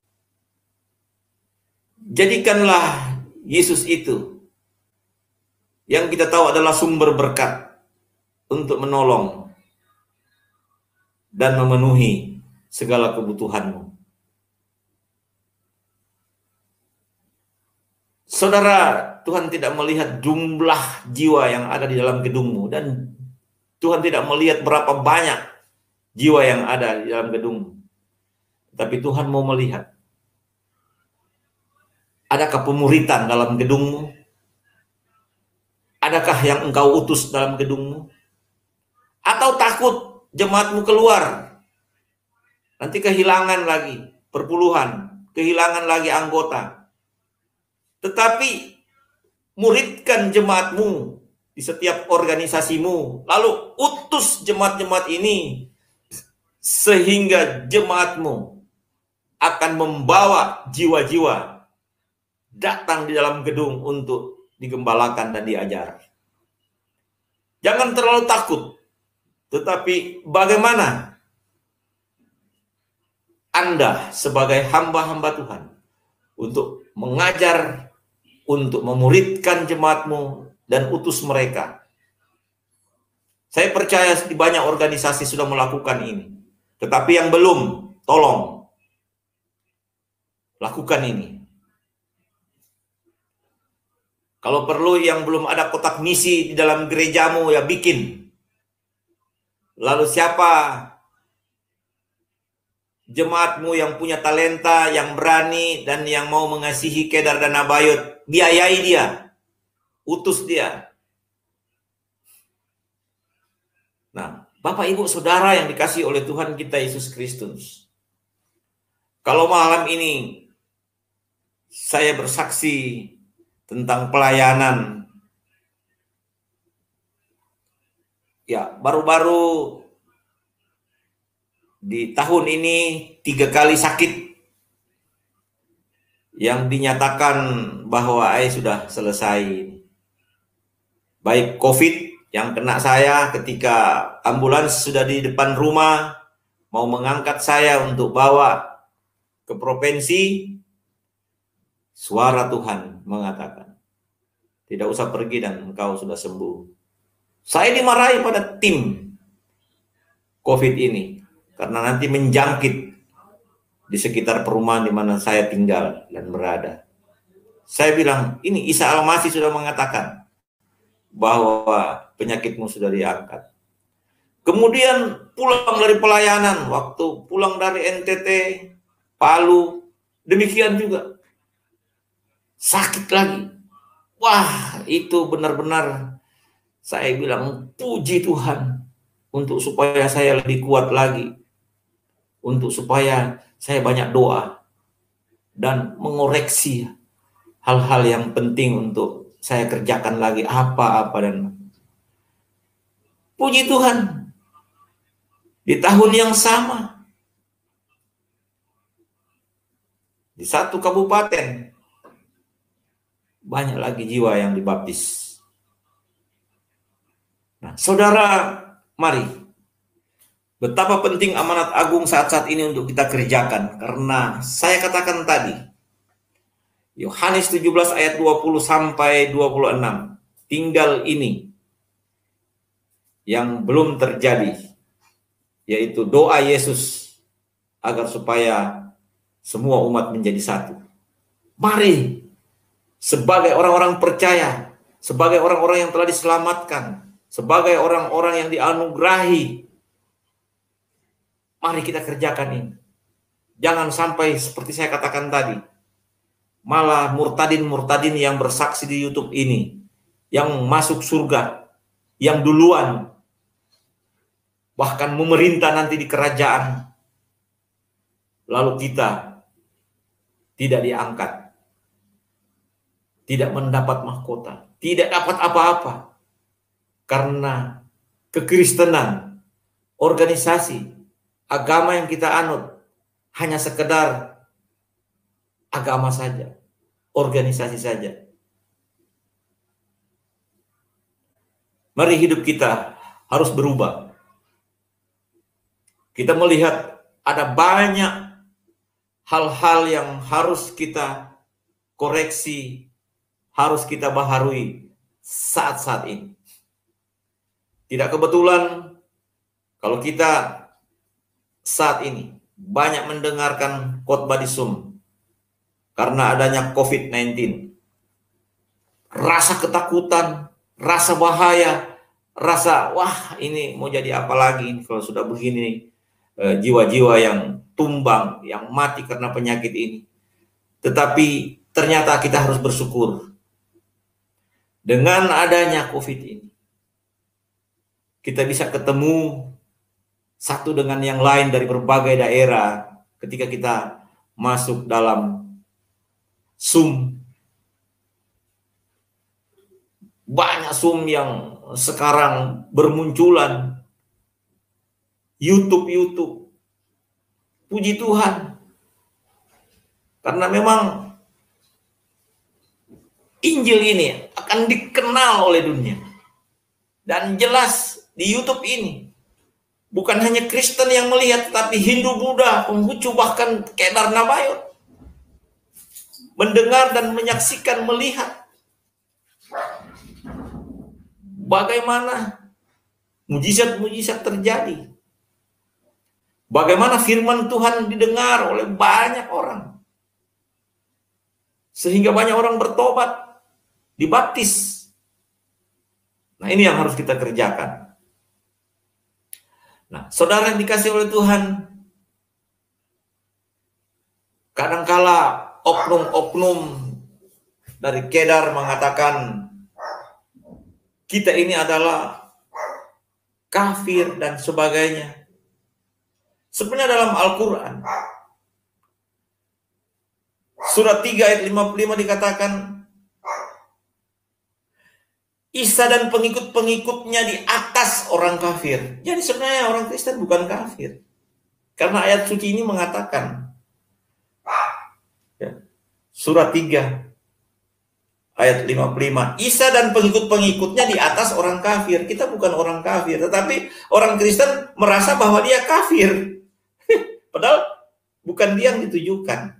jadikanlah Yesus itu yang kita tahu adalah sumber berkat untuk menolong dan memenuhi segala kebutuhanmu. Saudara, Tuhan tidak melihat jumlah jiwa yang ada di dalam gedungmu, dan Tuhan tidak melihat berapa banyak jiwa yang ada di dalam gedungmu. Tapi Tuhan mau melihat, adakah pemuritan dalam gedungmu? Adakah yang engkau utus dalam gedungmu? Atau takut jemaatmu keluar, nanti kehilangan lagi perpuluhan, kehilangan lagi anggota. Tetapi muridkan jemaatmu di setiap organisasimu, lalu utus jemaat-jemaat ini, sehingga jemaatmu akan membawa jiwa-jiwa datang di dalam gedung untuk digembalakan dan diajar. Jangan terlalu takut, tetapi bagaimana Anda sebagai hamba-hamba Tuhan untuk mengajar, untuk memuridkan jemaatmu dan utus mereka. Saya percaya di banyak organisasi sudah melakukan ini. Tetapi yang belum, tolong lakukan ini. Kalau perlu yang belum ada kotak misi di dalam gerejamu, ya bikin. Lalu siapa jemaatmu yang punya talenta, yang berani, dan yang mau mengasihi Kedar dan Nabayot, biayai dia, utus dia. Nah, Bapak, Ibu, Saudara yang dikasihi oleh Tuhan kita Yesus Kristus, kalau malam ini saya bersaksi tentang pelayanan, ya baru-baru di tahun ini 3 kali sakit yang dinyatakan bahwa sudah selesai. Baik COVID yang kena saya ketika ambulans sudah di depan rumah, mau mengangkat saya untuk bawa ke provinsi, suara Tuhan mengatakan, tidak usah pergi dan engkau sudah sembuh. Saya dimarahi pada tim COVID ini, karena nanti menjangkit di sekitar perumahan di mana saya tinggal dan berada. Saya bilang, ini Isa Al-Masih sudah mengatakan bahwa penyakitmu sudah diangkat. Kemudian pulang dari pelayanan, waktu pulang dari NTT, Palu, demikian juga. Sakit lagi. Wah, itu benar-benar saya bilang, puji Tuhan, untuk supaya saya lebih kuat lagi, untuk supaya saya banyak doa dan mengoreksi hal-hal yang penting untuk saya kerjakan lagi, apa-apa. Dan puji Tuhan, di tahun yang sama, di satu kabupaten, banyak lagi jiwa yang dibaptis. Nah, saudara, mari, betapa penting amanat agung saat-saat ini untuk kita kerjakan. Karena saya katakan tadi, Yohanes 17 ayat 20 sampai 26, tinggal ini yang belum terjadi, yaitu doa Yesus agar supaya semua umat menjadi satu. Mari, sebagai orang-orang percaya, sebagai orang-orang yang telah diselamatkan, sebagai orang-orang yang dianugerahi, mari kita kerjakan ini. Jangan sampai seperti saya katakan tadi, malah murtadin-murtadin yang bersaksi di YouTube ini, yang masuk surga, yang duluan, bahkan memerintah nanti di kerajaan, lalu kita tidak diangkat, tidak mendapat mahkota, tidak dapat apa-apa, karena kekristenan, organisasi, agama yang kita anut hanya sekedar agama saja, organisasi saja. Mari hidup kita harus berubah. Kita melihat ada banyak hal-hal yang harus kita koreksi, harus kita baharui saat-saat ini. Tidak kebetulan kalau kita saat ini banyak mendengarkan khotbah di Zoom karena adanya COVID-19. Rasa ketakutan, rasa bahaya, rasa wah ini mau jadi apa lagi kalau sudah begini, jiwa-jiwa yang tumbang, yang mati karena penyakit ini. Tetapi ternyata kita harus bersyukur dengan adanya COVID ini. Kita bisa ketemu satu dengan yang lain dari berbagai daerah ketika kita masuk dalam Zoom. Banyak Zoom yang sekarang bermunculan, YouTube. Puji Tuhan. Karena memang Injil ini akan dikenal oleh dunia. Dan jelas di YouTube ini bukan hanya Kristen yang melihat, tapi Hindu, Buddha, Konghucu, bahkan Kedar Nabayot mendengar dan menyaksikan, melihat bagaimana mujizat-mujizat terjadi. Bagaimana firman Tuhan didengar oleh banyak orang. Sehingga banyak orang bertobat, dibaptis. Nah, ini yang harus kita kerjakan. Nah, saudara yang dikasih oleh Tuhan, kadangkala oknum-oknum dari Kedar mengatakan kita ini adalah kafir dan sebagainya. Sebenarnya dalam Al-Quran, surat 3 ayat 55 dikatakan, Isa dan pengikut-pengikutnya di atas orang kafir. Jadi sebenarnya orang Kristen bukan kafir. Karena ayat suci ini mengatakan, ya, surat 3 ayat 55, Isa dan pengikut-pengikutnya di atas orang kafir. Kita bukan orang kafir, tetapi orang Kristen merasa bahwa dia kafir. Padahal bukan dia yang ditujukan.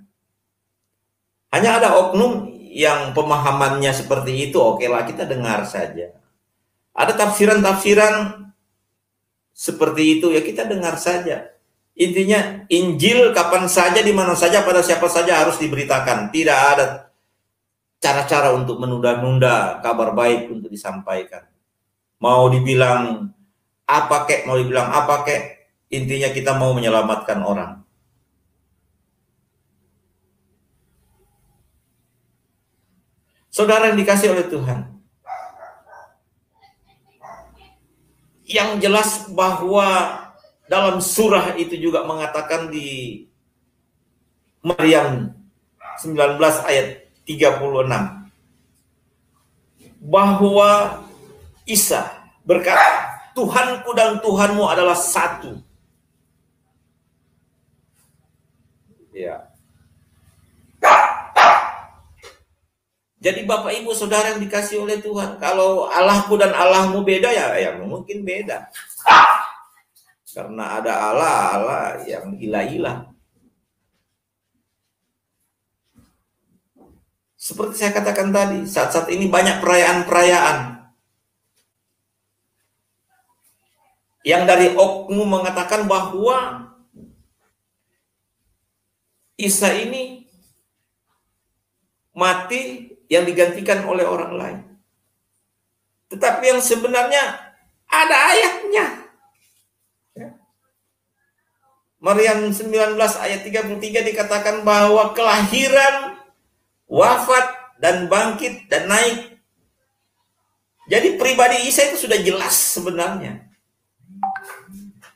Hanya ada oknum yang pemahamannya seperti itu, okelah kita dengar saja. Ada tafsiran-tafsiran seperti itu, ya kita dengar saja. Intinya Injil kapan saja, di mana saja, pada siapa saja harus diberitakan. Tidak ada cara-cara untuk menunda-nunda kabar baik untuk disampaikan. Mau dibilang apa kek, mau dibilang apa kek, intinya kita mau menyelamatkan orang. Saudara yang dikasih oleh Tuhan, yang jelas bahwa dalam surah itu juga mengatakan di Maryam 19 ayat 36 bahwa Isa berkata, Tuhanku dan Tuhanmu adalah satu. Ya. Jadi Bapak Ibu Saudara yang dikasih oleh Tuhan, kalau Allahku dan Allahmu beda, ya mungkin beda. Karena ada Allah yang ilah-ilah. Seperti saya katakan tadi, saat-saat ini banyak perayaan-perayaan. yang dari oknum mengatakan bahwa Isa ini mati yang digantikan oleh orang lain. Tetapi yang sebenarnya ada ayatnya. Maryam 19 ayat 33 dikatakan bahwa kelahiran, wafat, dan bangkit, dan naik. Jadi pribadi Isa itu sudah jelas sebenarnya.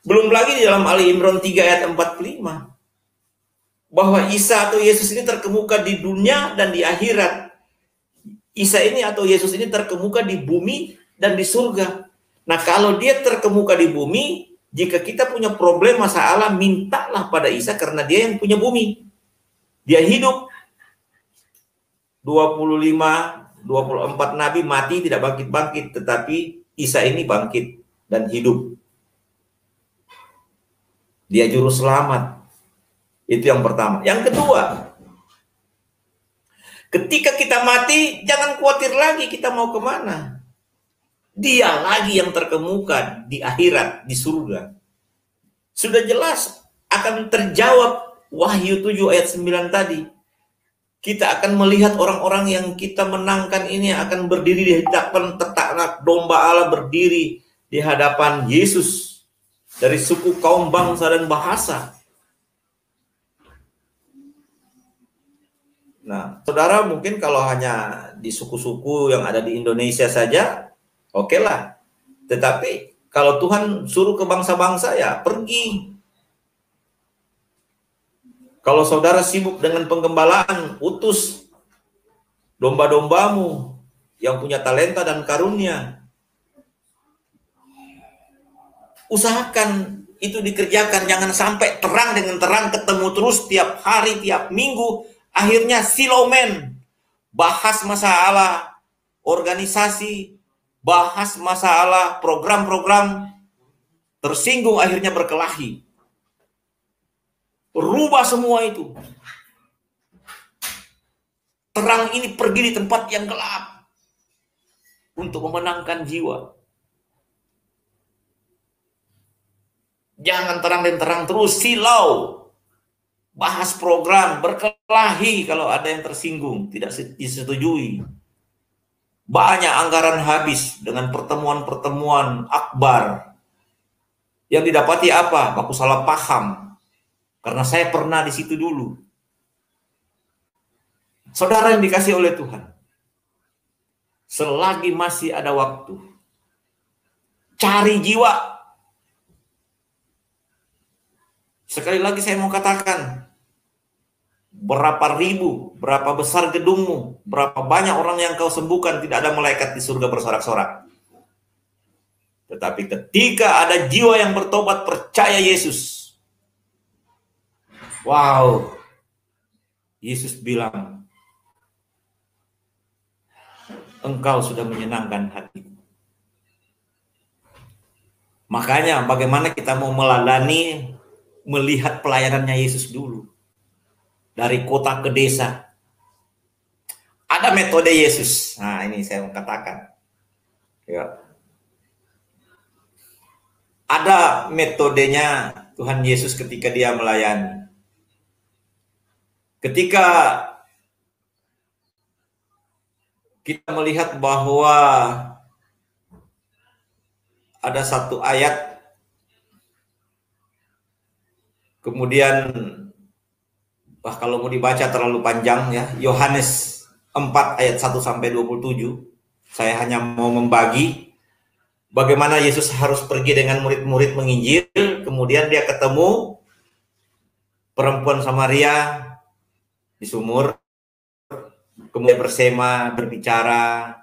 Belum lagi di dalam Ali Imran 3 ayat 45. Bahwa Isa atau Yesus ini terkemuka di dunia dan di akhirat. Isa ini atau Yesus ini terkemuka di bumi dan di surga. Nah, kalau dia terkemuka di bumi, jika kita punya problem masalah, mintalah pada Isa karena dia yang punya bumi. Dia hidup. 25, 24 nabi mati tidak bangkit-bangkit, tetapi Isa ini bangkit dan hidup. Dia juru selamat. Itu yang pertama. Yang kedua, ketika kita mati, jangan khawatir lagi kita mau kemana. Dia lagi yang terkemuka di akhirat, di surga. Sudah jelas akan terjawab Wahyu 7 ayat 9 tadi. Kita akan melihat orang-orang yang kita menangkan ini akan berdiri di hadapan ternak domba Allah, berdiri di hadapan Yesus dari suku, kaum, bangsa, dan bahasa. Nah, saudara mungkin kalau hanya di suku-suku yang ada di Indonesia saja, oke lah. Tetapi kalau Tuhan suruh ke bangsa-bangsa, ya pergi. Kalau saudara sibuk dengan penggembalaan, utus domba-dombamu yang punya talenta dan karunia. Usahakan itu dikerjakan, jangan sampai terang dengan terang ketemu terus tiap hari, tiap minggu. Akhirnya silomen, bahas masalah organisasi, bahas masalah program-program, tersinggung akhirnya berkelahi. Rubah semua itu. Terang ini pergi di tempat yang gelap untuk memenangkan jiwa. Jangan terang dan terang terus, silau. Bahas program, berkelahi kalau ada yang tersinggung, tidak disetujui. Banyak anggaran habis dengan pertemuan-pertemuan akbar. Yang didapati apa? Baku salah paham. Karena saya pernah di situ dulu. Saudara yang dikasih oleh Tuhan, selagi masih ada waktu, cari jiwa. Sekali lagi saya mau katakan, berapa ribu, berapa besar gedungmu, berapa banyak orang yang kau sembuhkan, tidak ada malaikat di surga bersorak-sorak. Tetapi ketika ada jiwa yang bertobat, percaya Yesus, wow, Yesus bilang, engkau sudah menyenangkan hatiku. Makanya bagaimana kita mau meladani, melihat pelayanannya Yesus dulu. Dari kota ke desa. Ada metode Yesus. Nah, ini saya mau katakan. Ya. Ada metodenya Tuhan Yesus ketika dia melayani. Ketika kita melihat bahwa ada satu ayat, kemudian kalau mau dibaca terlalu panjang ya, Yohanes 4 ayat 1 sampai 27. Saya hanya mau membagi bagaimana Yesus harus pergi dengan murid-murid menginjil, kemudian dia ketemu perempuan Samaria di sumur, kemudian bersema, berbicara,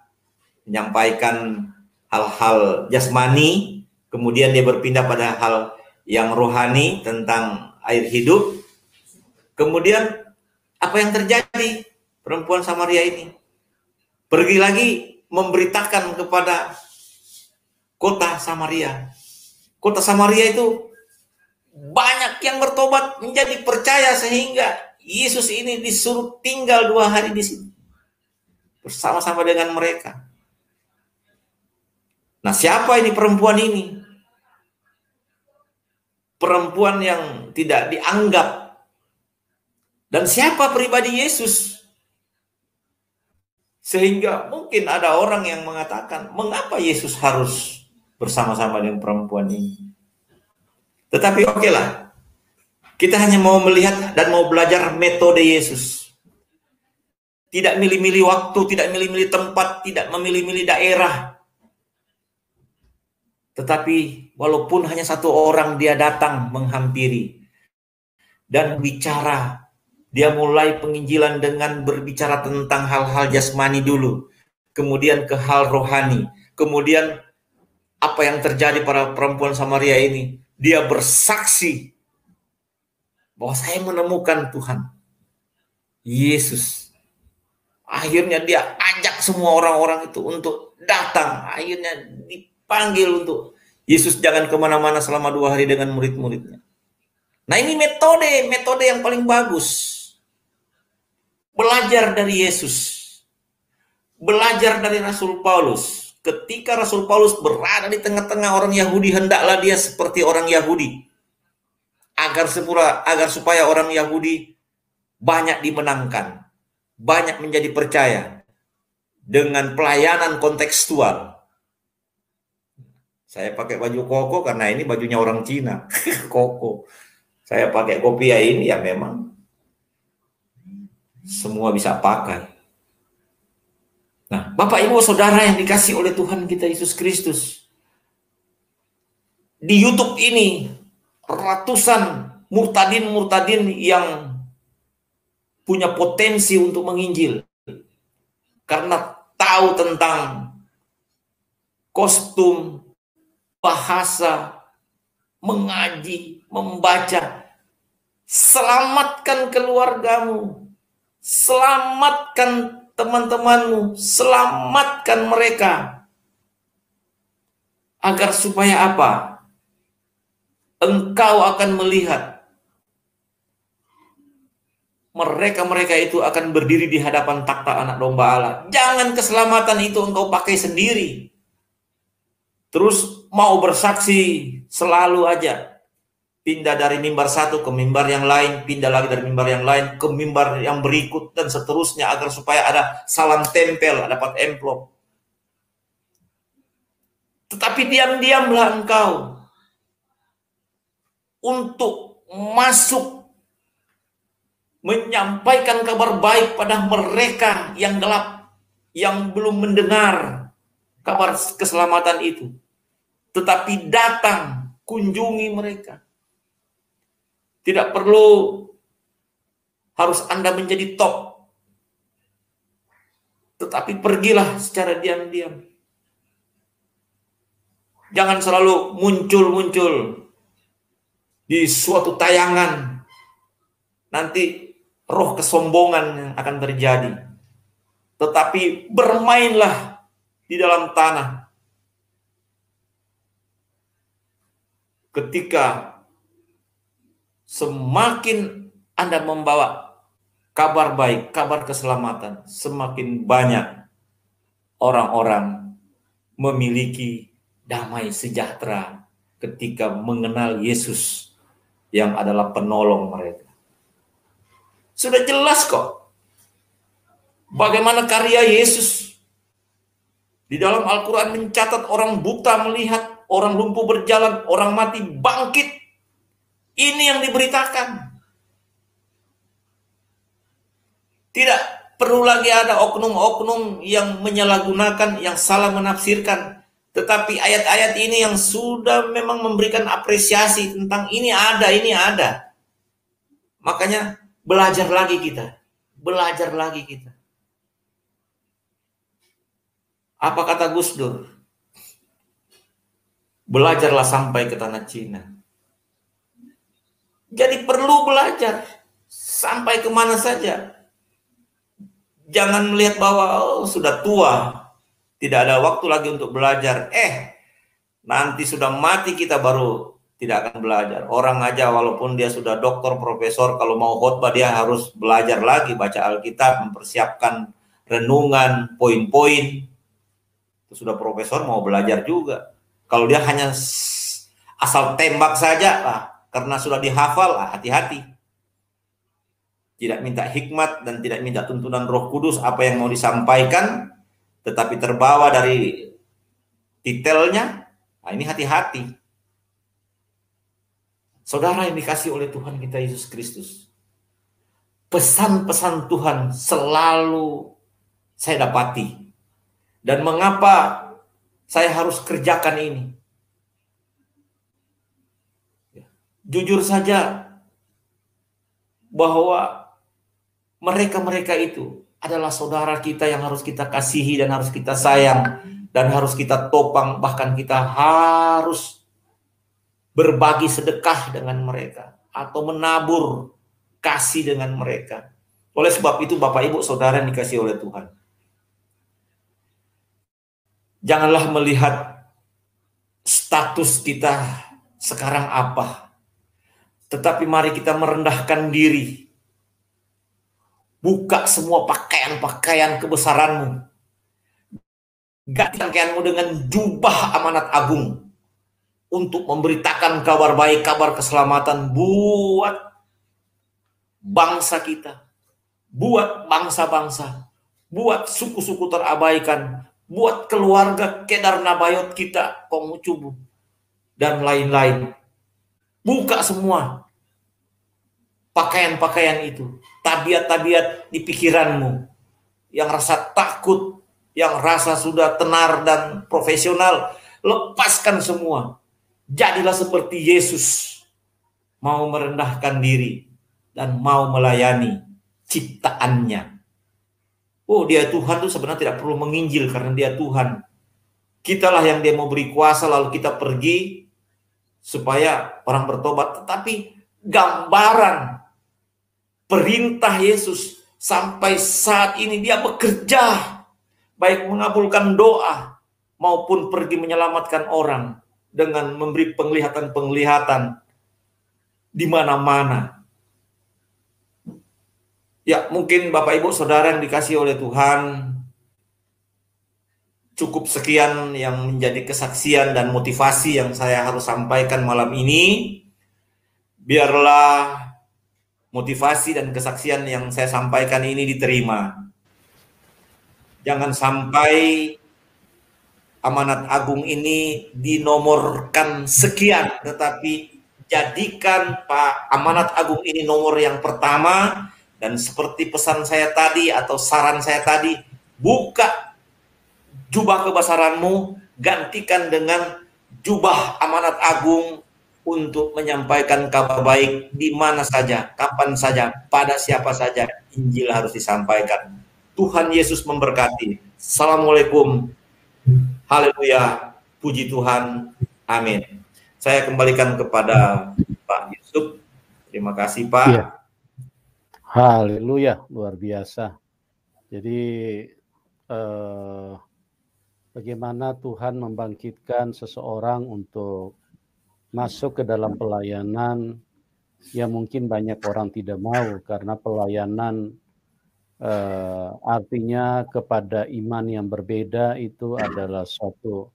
menyampaikan hal-hal jasmani, kemudian dia berpindah pada hal yang rohani tentang air hidup. Kemudian apa yang terjadi? Perempuan Samaria ini pergi lagi memberitakan kepada kota Samaria. Kota Samaria itu banyak yang bertobat menjadi percaya sehingga Yesus ini disuruh tinggal 2 hari di sini bersama-sama dengan mereka. Nah, siapa ini perempuan ini? perempuan yang tidak dianggap. Dan siapa pribadi Yesus? Sehingga mungkin ada orang yang mengatakan, mengapa Yesus harus bersama-sama dengan perempuan ini? Tetapi oke lah, kita hanya mau melihat dan mau belajar metode Yesus. Tidak milih-milih waktu, tidak milih-milih tempat, tidak memilih-milih daerah. Tetapi walaupun hanya satu orang dia datang menghampiri dan bicara, dia mulai penginjilan dengan berbicara tentang hal-hal jasmani dulu, kemudian ke hal rohani, kemudian apa yang terjadi pada perempuan Samaria ini, dia bersaksi bahwa saya menemukan Tuhan Yesus. Akhirnya dia ajak semua orang-orang itu untuk datang, akhirnya dipanggil untuk Yesus jangan kemana-mana selama 2 hari dengan murid-muridnya. Nah ini metode yang paling bagus. Belajar dari Yesus. Belajar dari Rasul Paulus. Ketika Rasul Paulus berada di tengah-tengah orang Yahudi, hendaklah dia seperti orang Yahudi. Agar supaya orang Yahudi banyak dimenangkan. Banyak menjadi percaya. Dengan pelayanan kontekstual. Saya pakai baju koko karena ini bajunya orang Cina. Koko. Saya pakai kopiah ini ya memang semua bisa pakai. Nah, Bapak Ibu Saudara yang dikasih oleh Tuhan kita Yesus Kristus. Di YouTube ini ratusan murtadin yang punya potensi untuk menginjil. Karena tahu tentang kostum, bahasa, mengaji, membaca. Selamatkan keluargamu. Selamatkan teman-temanmu. Selamatkan mereka. Agar supaya apa? Engkau akan melihat mereka-mereka itu akan berdiri di hadapan takhta anak domba Allah. Jangan keselamatan itu engkau pakai sendiri. Terus mau bersaksi selalu aja. Pindah dari mimbar satu ke mimbar yang lain, pindah lagi dari mimbar yang lain ke mimbar yang berikut dan seterusnya agar supaya ada salam tempel, dapat amplop. Tetapi diam-diamlah engkau untuk masuk menyampaikan kabar baik pada mereka yang gelap, yang belum mendengar kabar keselamatan itu. Tetapi datang, kunjungi mereka. Tidak perlu harus Anda menjadi top. Tetapi pergilah secara diam-diam. Jangan selalu muncul-muncul di suatu tayangan. Nanti roh kesombongan yang akan terjadi. Tetapi bermainlah di dalam tanah. Ketika semakin Anda membawa kabar baik, kabar keselamatan, semakin banyak orang-orang memiliki damai sejahtera ketika mengenal Yesus yang adalah penolong mereka. Sudah jelas kok bagaimana karya Yesus. Di dalam Al-Quran mencatat orang buta melihat, orang lumpuh berjalan, orang mati bangkit. Ini yang diberitakan. Tidak perlu lagi ada oknum-oknum yang menyalahgunakan, yang salah menafsirkan. Tetapi ayat-ayat ini yang sudah memang memberikan apresiasi tentang ini ada. Makanya belajar lagi kita. Belajar lagi kita. Apa kata Gus Dur? Belajarlah sampai ke tanah Cina. Jadi perlu belajar sampai kemana saja. Jangan melihat bahwa sudah tua, tidak ada waktu lagi untuk belajar. Nanti sudah mati kita baru tidak akan belajar. Orang aja walaupun dia sudah doktor, profesor, kalau mau khotbah dia harus belajar lagi, baca Alkitab, mempersiapkan renungan, poin-poin. Itu sudah profesor mau belajar juga. Kalau dia hanya asal tembak saja, karena sudah dihafal, hati-hati. Tidak minta hikmat dan tidak minta tuntunan Roh Kudus apa yang mau disampaikan, tetapi terbawa dari detailnya. Nah, ini hati-hati. Saudara yang dikasih oleh Tuhan kita Yesus Kristus, pesan-pesan Tuhan selalu saya dapati. Dan mengapa saya harus kerjakan ini? Jujur saja bahwa mereka-mereka itu adalah saudara kita yang harus kita kasihi dan harus kita sayang dan harus kita topang, bahkan kita harus berbagi sedekah dengan mereka atau menabur kasih dengan mereka. Oleh sebab itu Bapak Ibu Saudara yang dikasihi oleh Tuhan, janganlah melihat status kita sekarang apa, tetapi mari kita merendahkan diri. Buka semua pakaian-pakaian kebesaranmu. Ganti pakaianmu dengan jubah amanat agung untuk memberitakan kabar baik, kabar keselamatan buat bangsa kita, buat bangsa-bangsa, buat suku-suku terabaikan, buat keluarga Kedar Nabayot kita, Konghucubu, dan lain-lain. Buka semua pakaian-pakaian itu, tabiat-tabiat di pikiranmu, yang rasa takut, yang rasa sudah tenar dan profesional, lepaskan semua. Jadilah seperti Yesus, mau merendahkan diri dan mau melayani ciptaannya. Oh, dia Tuhan itu sebenarnya tidak perlu menginjil karena dia Tuhan. Kitalah yang dia mau beri kuasa lalu kita pergi supaya orang bertobat. Tetapi gambaran perintah Yesus sampai saat ini dia bekerja, baik mengabulkan doa maupun pergi menyelamatkan orang dengan memberi penglihatan-penglihatan di mana-mana. Ya, mungkin Bapak Ibu Saudara yang dikasihi oleh Tuhan, cukup sekian yang menjadi kesaksian dan motivasi yang saya harus sampaikan malam ini. Biarlah motivasi dan kesaksian yang saya sampaikan ini diterima. Jangan sampai amanat agung ini dinomorkan sekian, tetapi jadikan Pak amanat agung ini nomor yang pertama. Dan seperti pesan saya tadi atau saran saya tadi, buka jubah kebesaranmu, gantikan dengan jubah amanat agung untuk menyampaikan kabar baik di mana saja, kapan saja, pada siapa saja Injil harus disampaikan. Tuhan Yesus memberkati. Assalamualaikum. Haleluya. Puji Tuhan. Amin. Saya kembalikan kepada Pak Yusuf. Terima kasih Pak. Ya. Haleluya, luar biasa. Jadi bagaimana Tuhan membangkitkan seseorang untuk masuk ke dalam pelayanan yang mungkin banyak orang tidak mau, karena pelayanan artinya kepada iman yang berbeda itu adalah suatu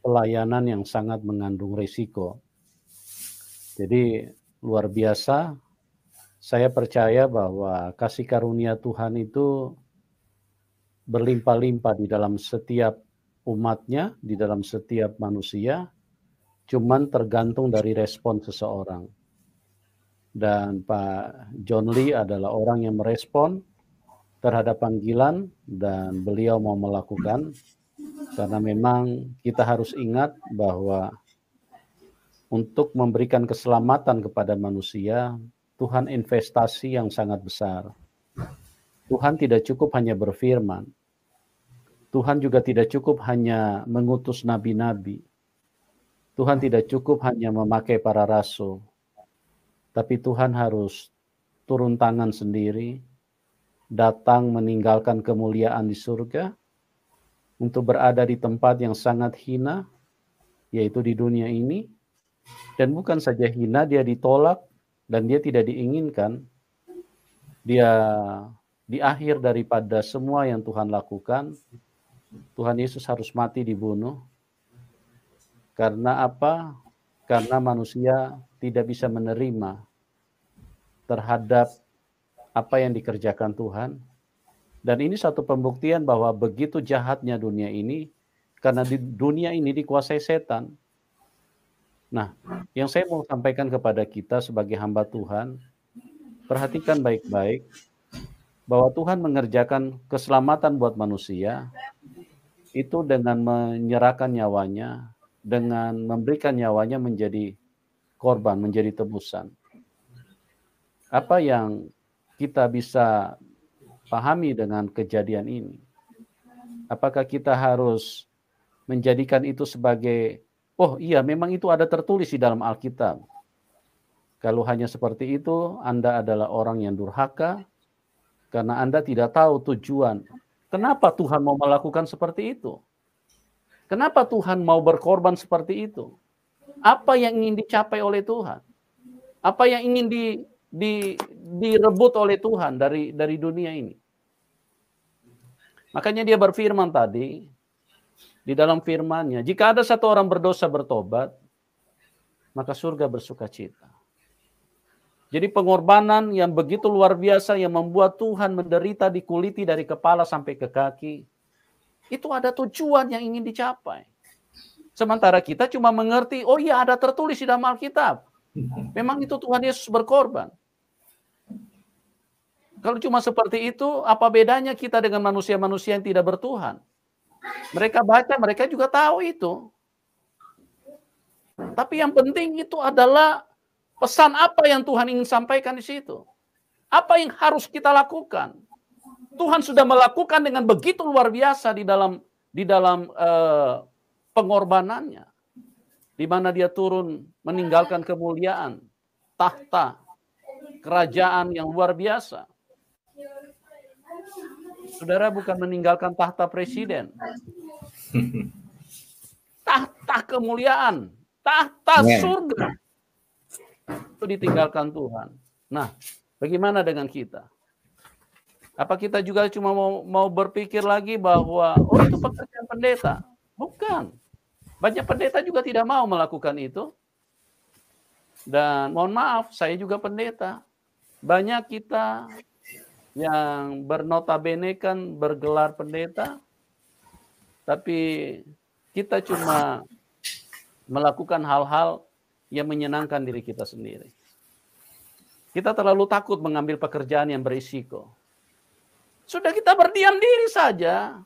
pelayanan yang sangat mengandung risiko. Jadi luar biasa. Saya percaya bahwa kasih karunia Tuhan itu berlimpah-limpah di dalam setiap umatnya, di dalam setiap manusia, cuman tergantung dari respon seseorang. Dan Pak John Lee adalah orang yang merespon terhadap panggilan dan beliau mau melakukan, karena memang kita harus ingat bahwa untuk memberikan keselamatan kepada manusia, Tuhan investasi yang sangat besar. Tuhan tidak cukup hanya berfirman. Tuhan juga tidak cukup hanya mengutus nabi-nabi. Tuhan tidak cukup hanya memakai para rasul. Tapi Tuhan harus turun tangan sendiri, datang meninggalkan kemuliaan di surga, untuk berada di tempat yang sangat hina, yaitu di dunia ini. Dan bukan saja hina, dia ditolak, dan dia tidak diinginkan. Dia di akhir daripada semua yang Tuhan lakukan, Tuhan Yesus harus mati dibunuh. Karena apa? Karena manusia tidak bisa menerima terhadap apa yang dikerjakan Tuhan. Dan ini satu pembuktian bahwa begitu jahatnya dunia ini, karena di dunia ini dikuasai setan. Nah, yang saya mau sampaikan kepada kita sebagai hamba Tuhan, perhatikan baik-baik bahwa Tuhan mengerjakan keselamatan buat manusia itu dengan menyerahkan nyawanya, dengan memberikan nyawanya menjadi korban, menjadi tebusan. Apa yang kita bisa pahami dengan kejadian ini? Apakah kita harus menjadikan itu sebagai, oh iya memang itu ada tertulis di dalam Alkitab. Kalau hanya seperti itu, Anda adalah orang yang durhaka, karena Anda tidak tahu tujuan. Kenapa Tuhan mau melakukan seperti itu? Kenapa Tuhan mau berkorban seperti itu? Apa yang ingin dicapai oleh Tuhan? Apa yang ingin direbut oleh Tuhan dari dunia ini? Makanya dia berfirman tadi, di dalam firman-Nya, jika ada satu orang berdosa bertobat, maka surga bersuka cita. Jadi pengorbanan yang begitu luar biasa yang membuat Tuhan menderita dikuliti dari kepala sampai ke kaki, itu ada tujuan yang ingin dicapai. Sementara kita cuma mengerti, oh iya ada tertulis di dalam Alkitab. Memang itu Tuhan Yesus berkorban. Kalau cuma seperti itu, apa bedanya kita dengan manusia-manusia yang tidak bertuhan? Mereka baca, mereka juga tahu itu. Tapi yang penting itu adalah pesan apa yang Tuhan ingin sampaikan di situ. Apa yang harus kita lakukan? Tuhan sudah melakukan dengan begitu luar biasa di dalam pengorbanannya. Di mana dia turun meninggalkan kemuliaan, tahta, kerajaan yang luar biasa. Saudara bukan meninggalkan tahta presiden. Tahta kemuliaan, tahta surga. Itu ditinggalkan Tuhan. Nah, bagaimana dengan kita? Apa kita juga cuma mau berpikir lagi bahwa, oh itu pekerjaan pendeta? Bukan. Banyak pendeta juga tidak mau melakukan itu. Dan mohon maaf, saya juga pendeta. Banyak kita yang bernotabene kan bergelar pendeta, tapi kita cuma melakukan hal-hal yang menyenangkan diri kita sendiri. Kita terlalu takut mengambil pekerjaan yang berisiko. Sudah kita berdiam diri saja.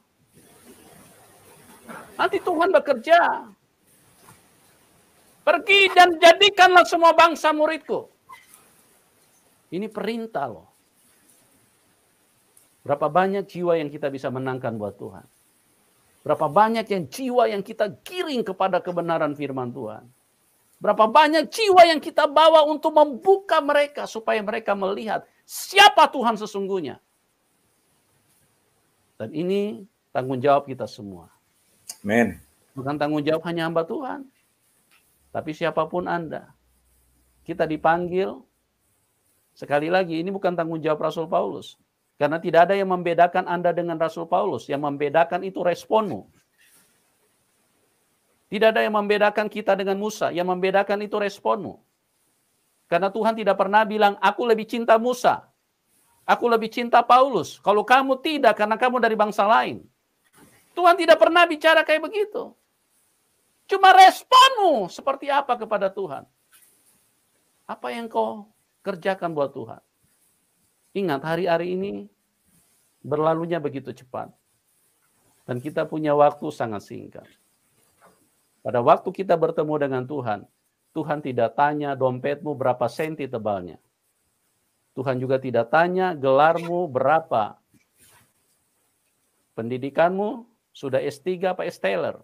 Nanti Tuhan bekerja. Pergi dan jadikanlah semua bangsa muridku. Ini perintah loh. Berapa banyak jiwa yang kita bisa menangkan buat Tuhan. Berapa banyak yang jiwa yang kita giring kepada kebenaran firman Tuhan. Berapa banyak jiwa yang kita bawa untuk membuka mereka supaya mereka melihat siapa Tuhan sesungguhnya. Dan ini tanggung jawab kita semua. Amen. Bukan tanggung jawab hanya hamba Tuhan. Tapi siapapun Anda. Kita dipanggil. Sekali lagi, ini bukan tanggung jawab Rasul Paulus. Karena tidak ada yang membedakan Anda dengan Rasul Paulus. Yang membedakan itu responmu. Tidak ada yang membedakan kita dengan Musa. Yang membedakan itu responmu. Karena Tuhan tidak pernah bilang, aku lebih cinta Musa. Aku lebih cinta Paulus. Kalau kamu tidak, karena kamu dari bangsa lain. Tuhan tidak pernah bicara kayak begitu. Cuma responmu seperti apa kepada Tuhan. Apa yang kau kerjakan buat Tuhan. Ingat, hari-hari ini berlalunya begitu cepat. Dan kita punya waktu sangat singkat. Pada waktu kita bertemu dengan Tuhan, Tuhan tidak tanya dompetmu berapa senti tebalnya. Tuhan juga tidak tanya gelarmu berapa. Pendidikanmu sudah S3 apa S-Teller.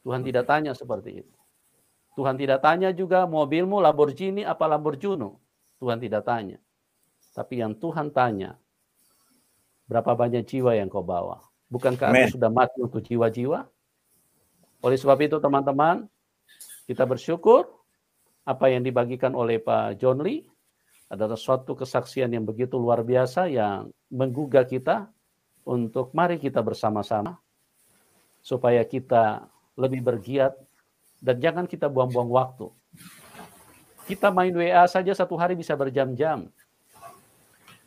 Tuhan tidak tanya seperti itu. Tuhan tidak tanya juga mobilmu Lamborghini apa Lamborghini. Tuhan tidak tanya. Tapi yang Tuhan tanya, berapa banyak jiwa yang kau bawa? Bukankah aku sudah mati untuk jiwa-jiwa? Oleh sebab itu teman-teman, kita bersyukur apa yang dibagikan oleh Pak John Lee adalah suatu kesaksian yang begitu luar biasa yang menggugah kita untuk mari kita bersama-sama supaya kita lebih bergiat dan jangan kita buang-buang waktu. Kita main WA saja satu hari bisa berjam-jam.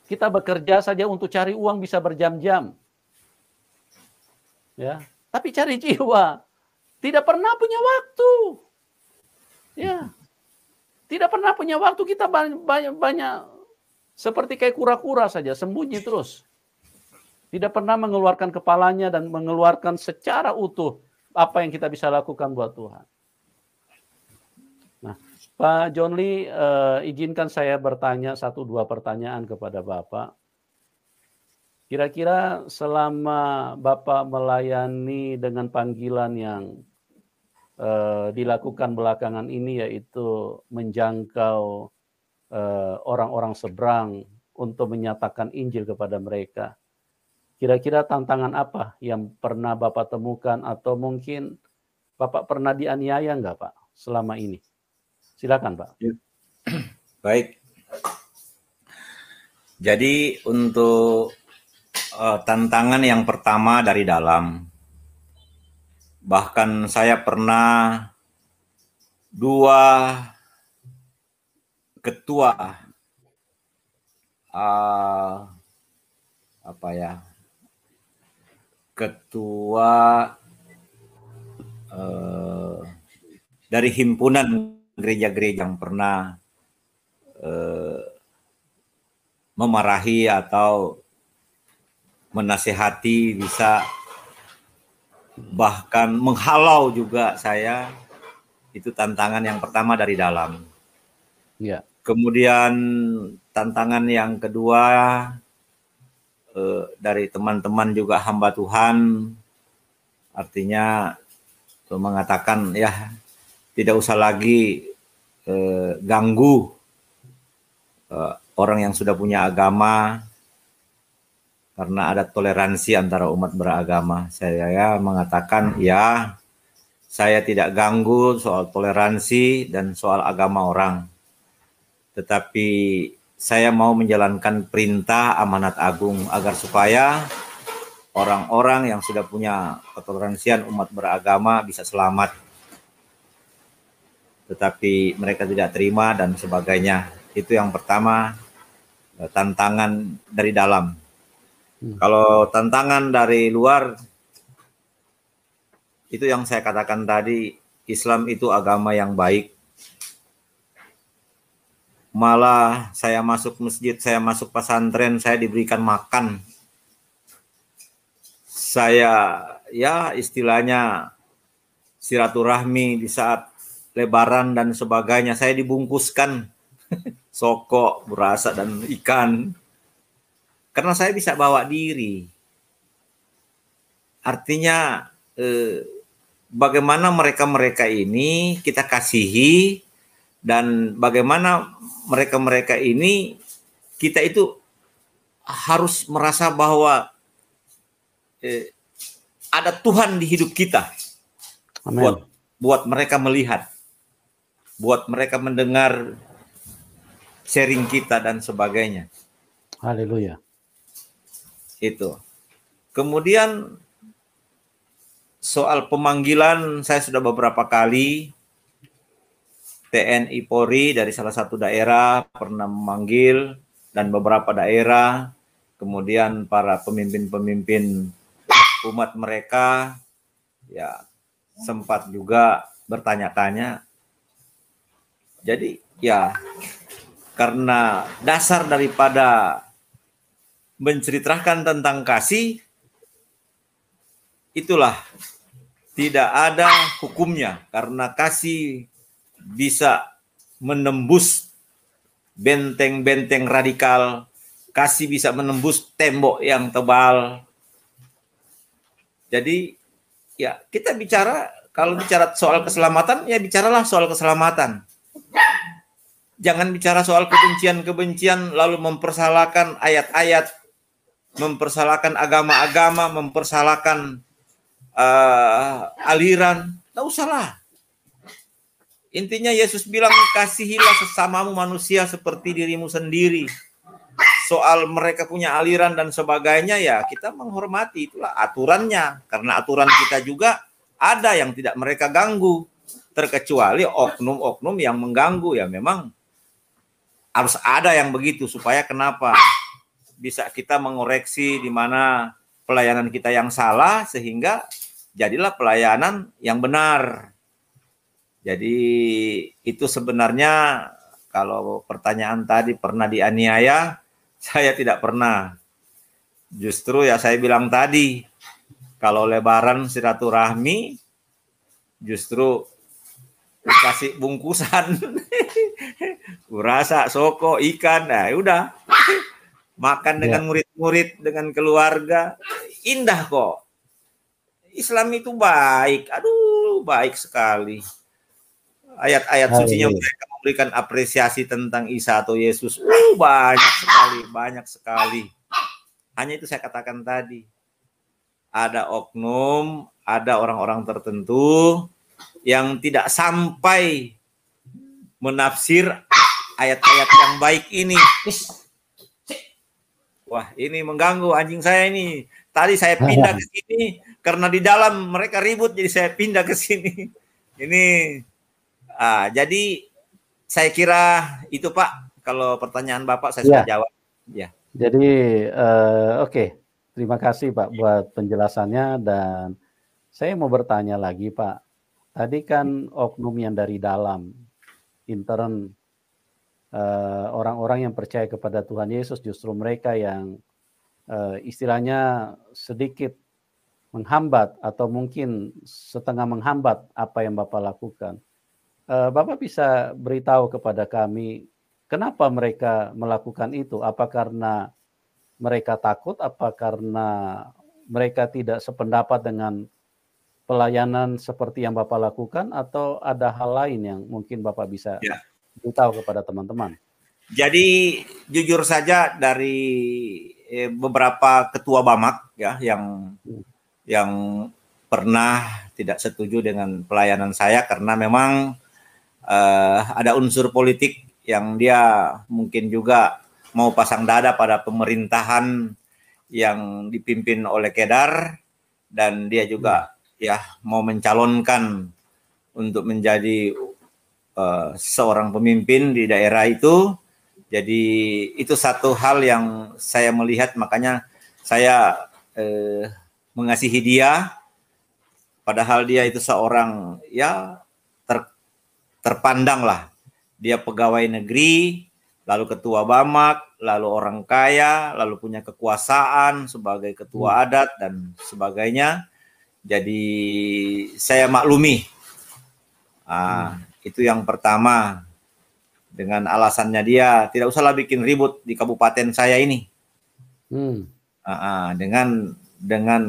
Kita bekerja saja untuk cari uang bisa berjam-jam. Ya, tapi cari jiwa tidak pernah punya waktu. Ya. Tidak pernah punya waktu, kita banyak seperti kayak kura-kura saja, sembunyi terus. Tidak pernah mengeluarkan kepalanya dan mengeluarkan secara utuh apa yang kita bisa lakukan buat Tuhan. Nah, Pak John Lee, izinkan saya bertanya 1-2 pertanyaan kepada Bapak. Kira-kira selama Bapak melayani dengan panggilan yang dilakukan belakangan ini, yaitu menjangkau orang-orang seberang untuk menyatakan Injil kepada mereka. Kira-kira tantangan apa yang pernah Bapak temukan, atau mungkin Bapak pernah dianiaya enggak, Pak, selama ini? Silakan, Pak. Baik. Jadi untuk tantangan yang pertama dari dalam, bahkan saya pernah 2 ketua ketua dari himpunan gereja-gereja yang pernah memarahi atau menasihati, bisa bahkan menghalau juga saya. Itu tantangan yang pertama dari dalam. Ya. Kemudian tantangan yang kedua dari teman-teman juga hamba Tuhan, artinya mengatakan ya tidak usah lagi ganggu orang yang sudah punya agama, karena ada toleransi antara umat beragama. Saya mengatakan ya, saya tidak ganggu soal toleransi dan soal agama orang. Tetapi saya mau menjalankan perintah amanat agung agar supaya orang-orang yang sudah punya ketoleransian umat beragama bisa selamat. Tetapi mereka tidak terima dan sebagainya. Itu yang pertama, tantangan dari dalam. Kalau tantangan dari luar, itu yang saya katakan tadi, Islam itu agama yang baik. Malah saya masuk masjid, saya masuk pesantren, saya diberikan makan. Saya ya istilahnya silaturahmi di saat Lebaran dan sebagainya, saya dibungkuskan soko, berasa dan ikan. Karena saya bisa bawa diri. Artinya bagaimana mereka-mereka ini kita kasihi, dan bagaimana mereka-mereka ini kita itu harus merasa bahwa ada Tuhan di hidup kita. Amen. Buat mereka melihat, buat mereka mendengar sharing kita dan sebagainya. Haleluya. Itu. Kemudian soal pemanggilan, saya sudah beberapa kali TNI Polri dari salah satu daerah pernah memanggil, dan beberapa daerah, kemudian para pemimpin-pemimpin umat mereka ya sempat juga bertanya-tanya. Jadi ya karena dasar daripada menceritakan tentang kasih, itulah tidak ada hukumnya, karena kasih bisa menembus benteng-benteng radikal, kasih bisa menembus tembok yang tebal. Jadi ya kita bicara, kalau bicara soal keselamatan, ya bicaralah soal keselamatan. Jangan bicara soal kebencian-kebencian lalu mempersalahkan ayat-ayat, mempersalahkan agama-agama, mempersalahkan aliran. Tidak usahlah. Intinya Yesus bilang, kasihilah sesamamu manusia seperti dirimu sendiri. Soal mereka punya aliran dan sebagainya, ya kita menghormati, itulah aturannya. Karena aturan kita juga ada yang tidak mereka ganggu. Terkecuali oknum-oknum yang mengganggu, ya memang harus ada yang begitu, supaya kenapa? Bisa kita mengoreksi di mana pelayanan kita yang salah, sehingga jadilah pelayanan yang benar. Jadi itu sebenarnya, kalau pertanyaan tadi pernah dianiaya, saya tidak pernah. Justru ya saya bilang tadi, kalau lebaran silaturahmi, justru kasih bungkusan, rasa soko ikan, nah udah makan dengan murid-murid, dengan keluarga, indah kok. Islam itu baik, aduh baik sekali. Ayat-ayat sucinya mereka memberikan apresiasi tentang Isa atau Yesus, banyak sekali. Hanya itu saya katakan tadi, ada oknum, ada orang-orang tertentu yang tidak sampai menafsir ayat-ayat yang baik ini. Wah, ini mengganggu anjing saya ini. Tadi saya pindah ke sini karena di dalam mereka ribut, jadi saya pindah ke sini. Ini jadi saya kira itu Pak, kalau pertanyaan Bapak saya sudah jawab. Ya. Jadi oke. Terima kasih Pak buat penjelasannya, dan saya mau bertanya lagi Pak. Tadi kan oknum yang dari dalam, intern, orang-orang yang percaya kepada Tuhan Yesus, justru mereka yang istilahnya sedikit menghambat atau mungkin setengah menghambat apa yang Bapak lakukan. Bapak bisa beritahu kepada kami kenapa mereka melakukan itu? Apa karena mereka takut? Apa karena mereka tidak sependapat dengan pelayanan seperti yang Bapak lakukan? Atau ada hal lain yang mungkin Bapak bisa beritahu kepada teman-teman? Jadi jujur saja, dari beberapa ketua Bamak ya yang pernah tidak setuju dengan pelayanan saya, karena memang ada unsur politik yang dia mungkin juga mau pasang dada pada pemerintahan yang dipimpin oleh Kedar, dan dia juga mau mencalonkan untuk menjadi seorang pemimpin di daerah itu. Jadi itu satu hal yang saya melihat, makanya saya mengasihi dia, padahal dia itu seorang terpandang lah. Dia pegawai negeri, lalu ketua Bamak, lalu orang kaya, lalu punya kekuasaan sebagai ketua adat dan sebagainya. Jadi saya maklumi. Itu yang pertama. Dengan alasannya dia tidak usahlah bikin ribut di kabupaten saya ini. Dengan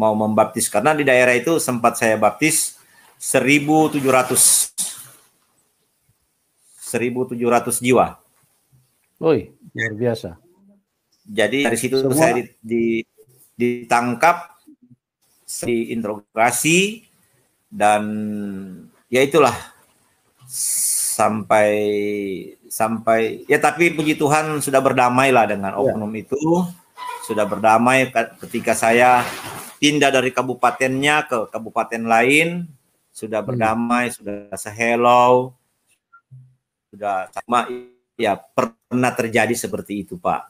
mau membaptis, karena di daerah itu sempat saya baptis 1.700 jiwa. Woi, luar biasa. Jadi dari situ saya ditangkap, diinterogasi, dan ya itulah sampai ya, tapi puji Tuhan sudah berdamai lah dengan oknum itu, sudah berdamai ketika saya pindah dari kabupatennya ke kabupaten lain, sudah berdamai, sudah sehello, sudah sama. Ya pernah terjadi seperti itu Pak.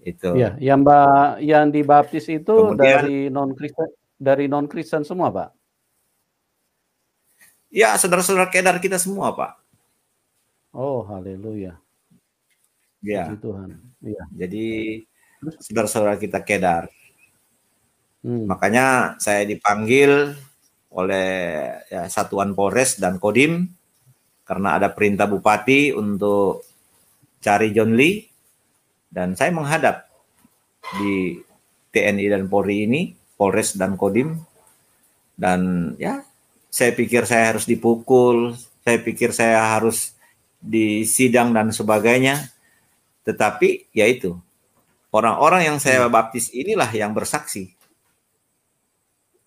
Itu. Ya, yang dibaptis itu kemudian, dari non Kristen semua Pak? Ya, saudara-saudara Kedar kita semua Pak. Oh, haleluya. Ya. Puji Tuhan. Ya. Jadi saudara-saudara kita Kedar. Makanya saya dipanggil oleh Satuan Polres dan Kodim, karena ada perintah Bupati untuk cari John Lee, dan saya menghadap di TNI dan Polri ini, Polres dan Kodim, dan ya saya pikir saya harus dipukul, saya pikir saya harus disidang dan sebagainya, tetapi ya itu, orang-orang yang saya baptis inilah yang bersaksi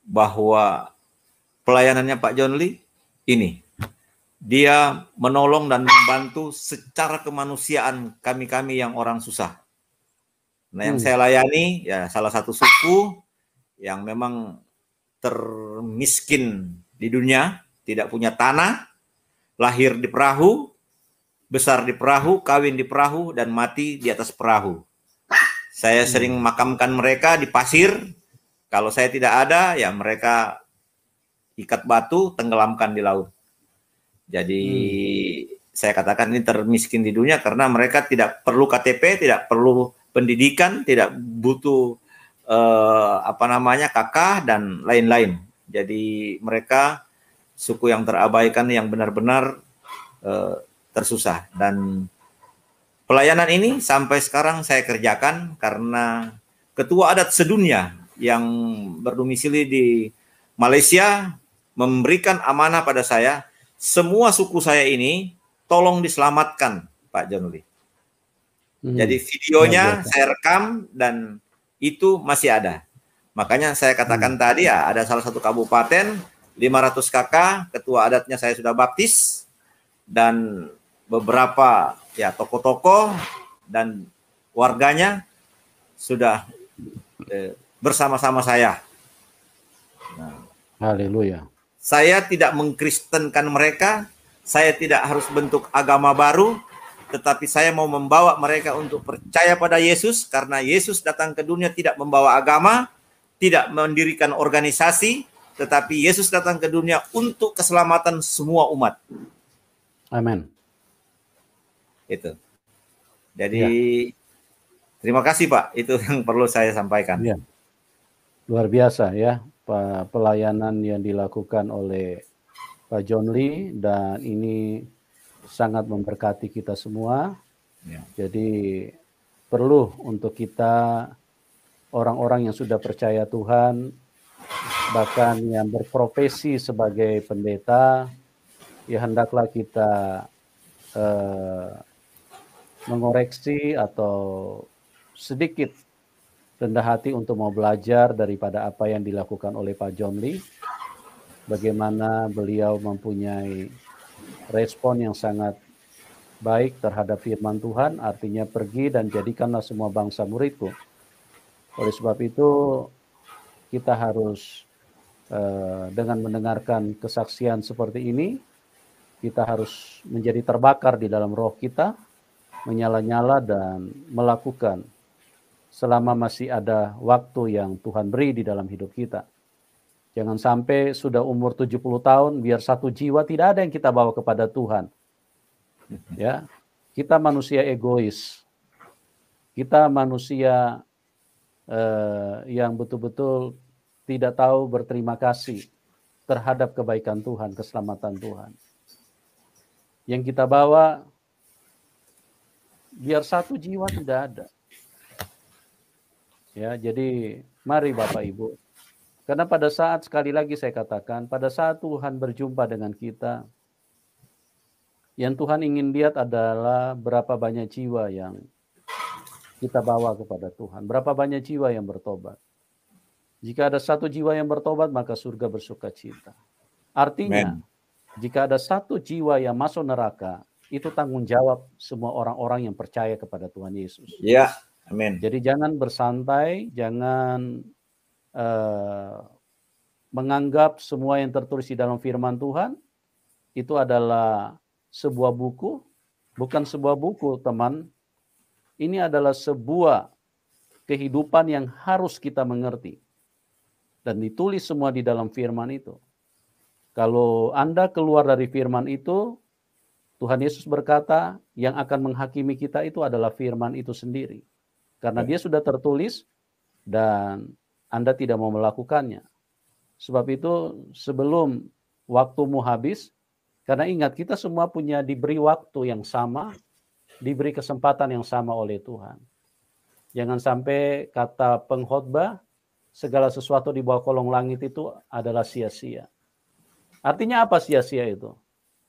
bahwa pelayanannya Pak John Lee ini, dia menolong dan membantu secara kemanusiaan kami yang orang susah. Nah, yang saya layani ya salah satu suku yang memang termiskin di dunia, tidak punya tanah, lahir di perahu, besar di perahu, kawin di perahu, dan mati di atas perahu. Saya sering makamkan mereka di pasir. Kalau saya tidak ada, ya mereka ikat batu, tenggelamkan di laut. Jadi saya katakan ini termiskin di dunia karena mereka tidak perlu KTP, tidak perlu pendidikan, tidak butuh kakah dan lain-lain. Jadi mereka suku yang terabaikan, yang benar-benar tersusah. Dan pelayanan ini sampai sekarang saya kerjakan karena ketua adat sedunia yang berdomisili di Malaysia memberikan amanah pada saya, semua suku saya ini tolong diselamatkan, Pak John Lee. Jadi videonya saya rekam dan itu masih ada. Makanya saya katakan tadi ya, ada salah satu kabupaten 500 kakak, ketua adatnya saya sudah baptis, dan beberapa ya tokoh-tokoh dan warganya sudah bersama-sama saya. Nah, haleluya. Saya tidak mengkristenkan mereka, saya tidak harus bentuk agama baru, tetapi saya mau membawa mereka untuk percaya pada Yesus, karena Yesus datang ke dunia tidak membawa agama, tidak mendirikan organisasi, tetapi Yesus datang ke dunia untuk keselamatan semua umat. Amin. Itu. Jadi terima kasih Pak, itu yang perlu saya sampaikan. Ya. Luar biasa ya pelayanan yang dilakukan oleh Pak John Lee, dan ini sangat memberkati kita semua. Ya. Jadi perlu untuk kita orang-orang yang sudah percaya Tuhan, bahkan yang berprofesi sebagai pendeta, ya hendaklah kita mengoreksi atau sedikit rendah hati untuk mau belajar daripada apa yang dilakukan oleh Pak John Lee. Bagaimana beliau mempunyai respon yang sangat baik terhadap firman Tuhan, artinya pergi dan jadikanlah semua bangsa muridku. Oleh sebab itu kita harus dengan mendengarkan kesaksian seperti ini, kita harus menjadi terbakar di dalam roh kita, menyala-nyala dan melakukan selama masih ada waktu yang Tuhan beri di dalam hidup kita. Jangan sampai sudah umur 70 tahun, biar satu jiwa tidak ada yang kita bawa kepada Tuhan. Ya, kita manusia egois. Kita manusia yang betul-betul tidak tahu berterima kasih terhadap kebaikan Tuhan, keselamatan Tuhan. Yang kita bawa, biar satu jiwa tidak ada. Ya, jadi mari Bapak Ibu, karena pada saat, sekali lagi saya katakan, pada saat Tuhan berjumpa dengan kita, yang Tuhan ingin lihat adalah berapa banyak jiwa yang kita bawa kepada Tuhan, berapa banyak jiwa yang bertobat. Jika ada satu jiwa yang bertobat, maka surga bersuka cita. Artinya, jika ada satu jiwa yang masuk neraka, itu tanggung jawab semua orang-orang yang percaya kepada Tuhan Yesus. Ya. Amin. Jadi jangan bersantai, jangan menganggap semua yang tertulis di dalam firman Tuhan itu adalah sebuah buku. Bukan sebuah buku, teman. Ini adalah sebuah kehidupan yang harus kita mengerti. Dan ditulis semua di dalam firman itu. Kalau Anda keluar dari firman itu, Tuhan Yesus berkata, yang akan menghakimi kita itu adalah firman itu sendiri. Karena dia sudah tertulis dan Anda tidak mau melakukannya. Sebab itu sebelum waktumu habis, karena ingat kita semua diberi waktu yang sama, diberi kesempatan yang sama oleh Tuhan. Jangan sampai kata pengkhotbah, segala sesuatu di bawah kolong langit itu adalah sia-sia. Artinya apa sia-sia itu?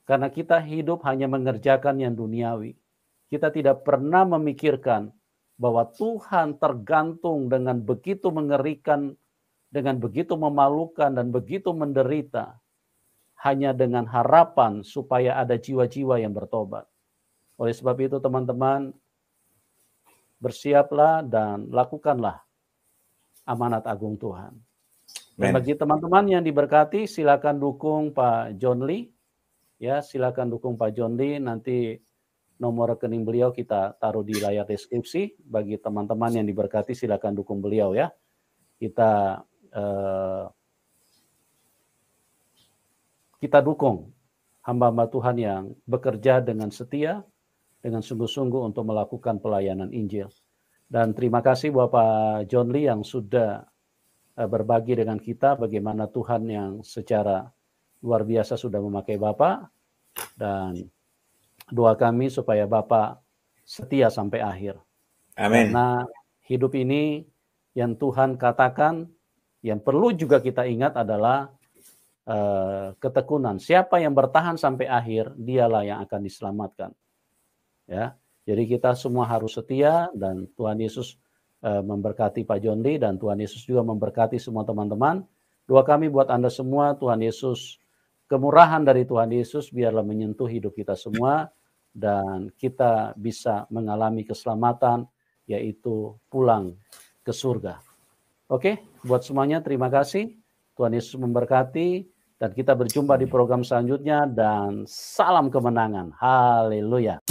Karena kita hidup hanya mengerjakan yang duniawi. Kita tidak pernah memikirkan bahwa Tuhan tergantung dengan begitu mengerikan, dengan begitu memalukan dan begitu menderita, hanya dengan harapan supaya ada jiwa-jiwa yang bertobat. Oleh sebab itu teman-teman, bersiaplah dan lakukanlah amanat agung Tuhan. Dan bagi teman-teman yang diberkati, silakan dukung Pak John Lee. Ya, silakan dukung Pak John Lee. Nanti Nomor rekening beliau kita taruh di layar deskripsi. Bagi teman-teman yang diberkati silakan dukung beliau ya. Kita dukung hamba-hamba Tuhan yang bekerja dengan setia, dengan sungguh-sungguh untuk melakukan pelayanan Injil. Dan terima kasih Bapak John Lee yang sudah berbagi dengan kita bagaimana Tuhan yang secara luar biasa sudah memakai Bapak, dan doa kami supaya Bapak setia sampai akhir. Amin. Karena hidup ini yang Tuhan katakan, yang perlu juga kita ingat adalah ketekunan. Siapa yang bertahan sampai akhir, dialah yang akan diselamatkan. Ya, jadi kita semua harus setia, dan Tuhan Yesus memberkati Pak John Lee, dan Tuhan Yesus juga memberkati semua teman-teman. Doa kami buat Anda semua, Tuhan Yesus, kemurahan dari Tuhan Yesus biarlah menyentuh hidup kita semua, dan kita bisa mengalami keselamatan, yaitu pulang ke surga. Oke, buat semuanya terima kasih. Tuhan Yesus memberkati, dan kita berjumpa di program selanjutnya, dan salam kemenangan. Haleluya.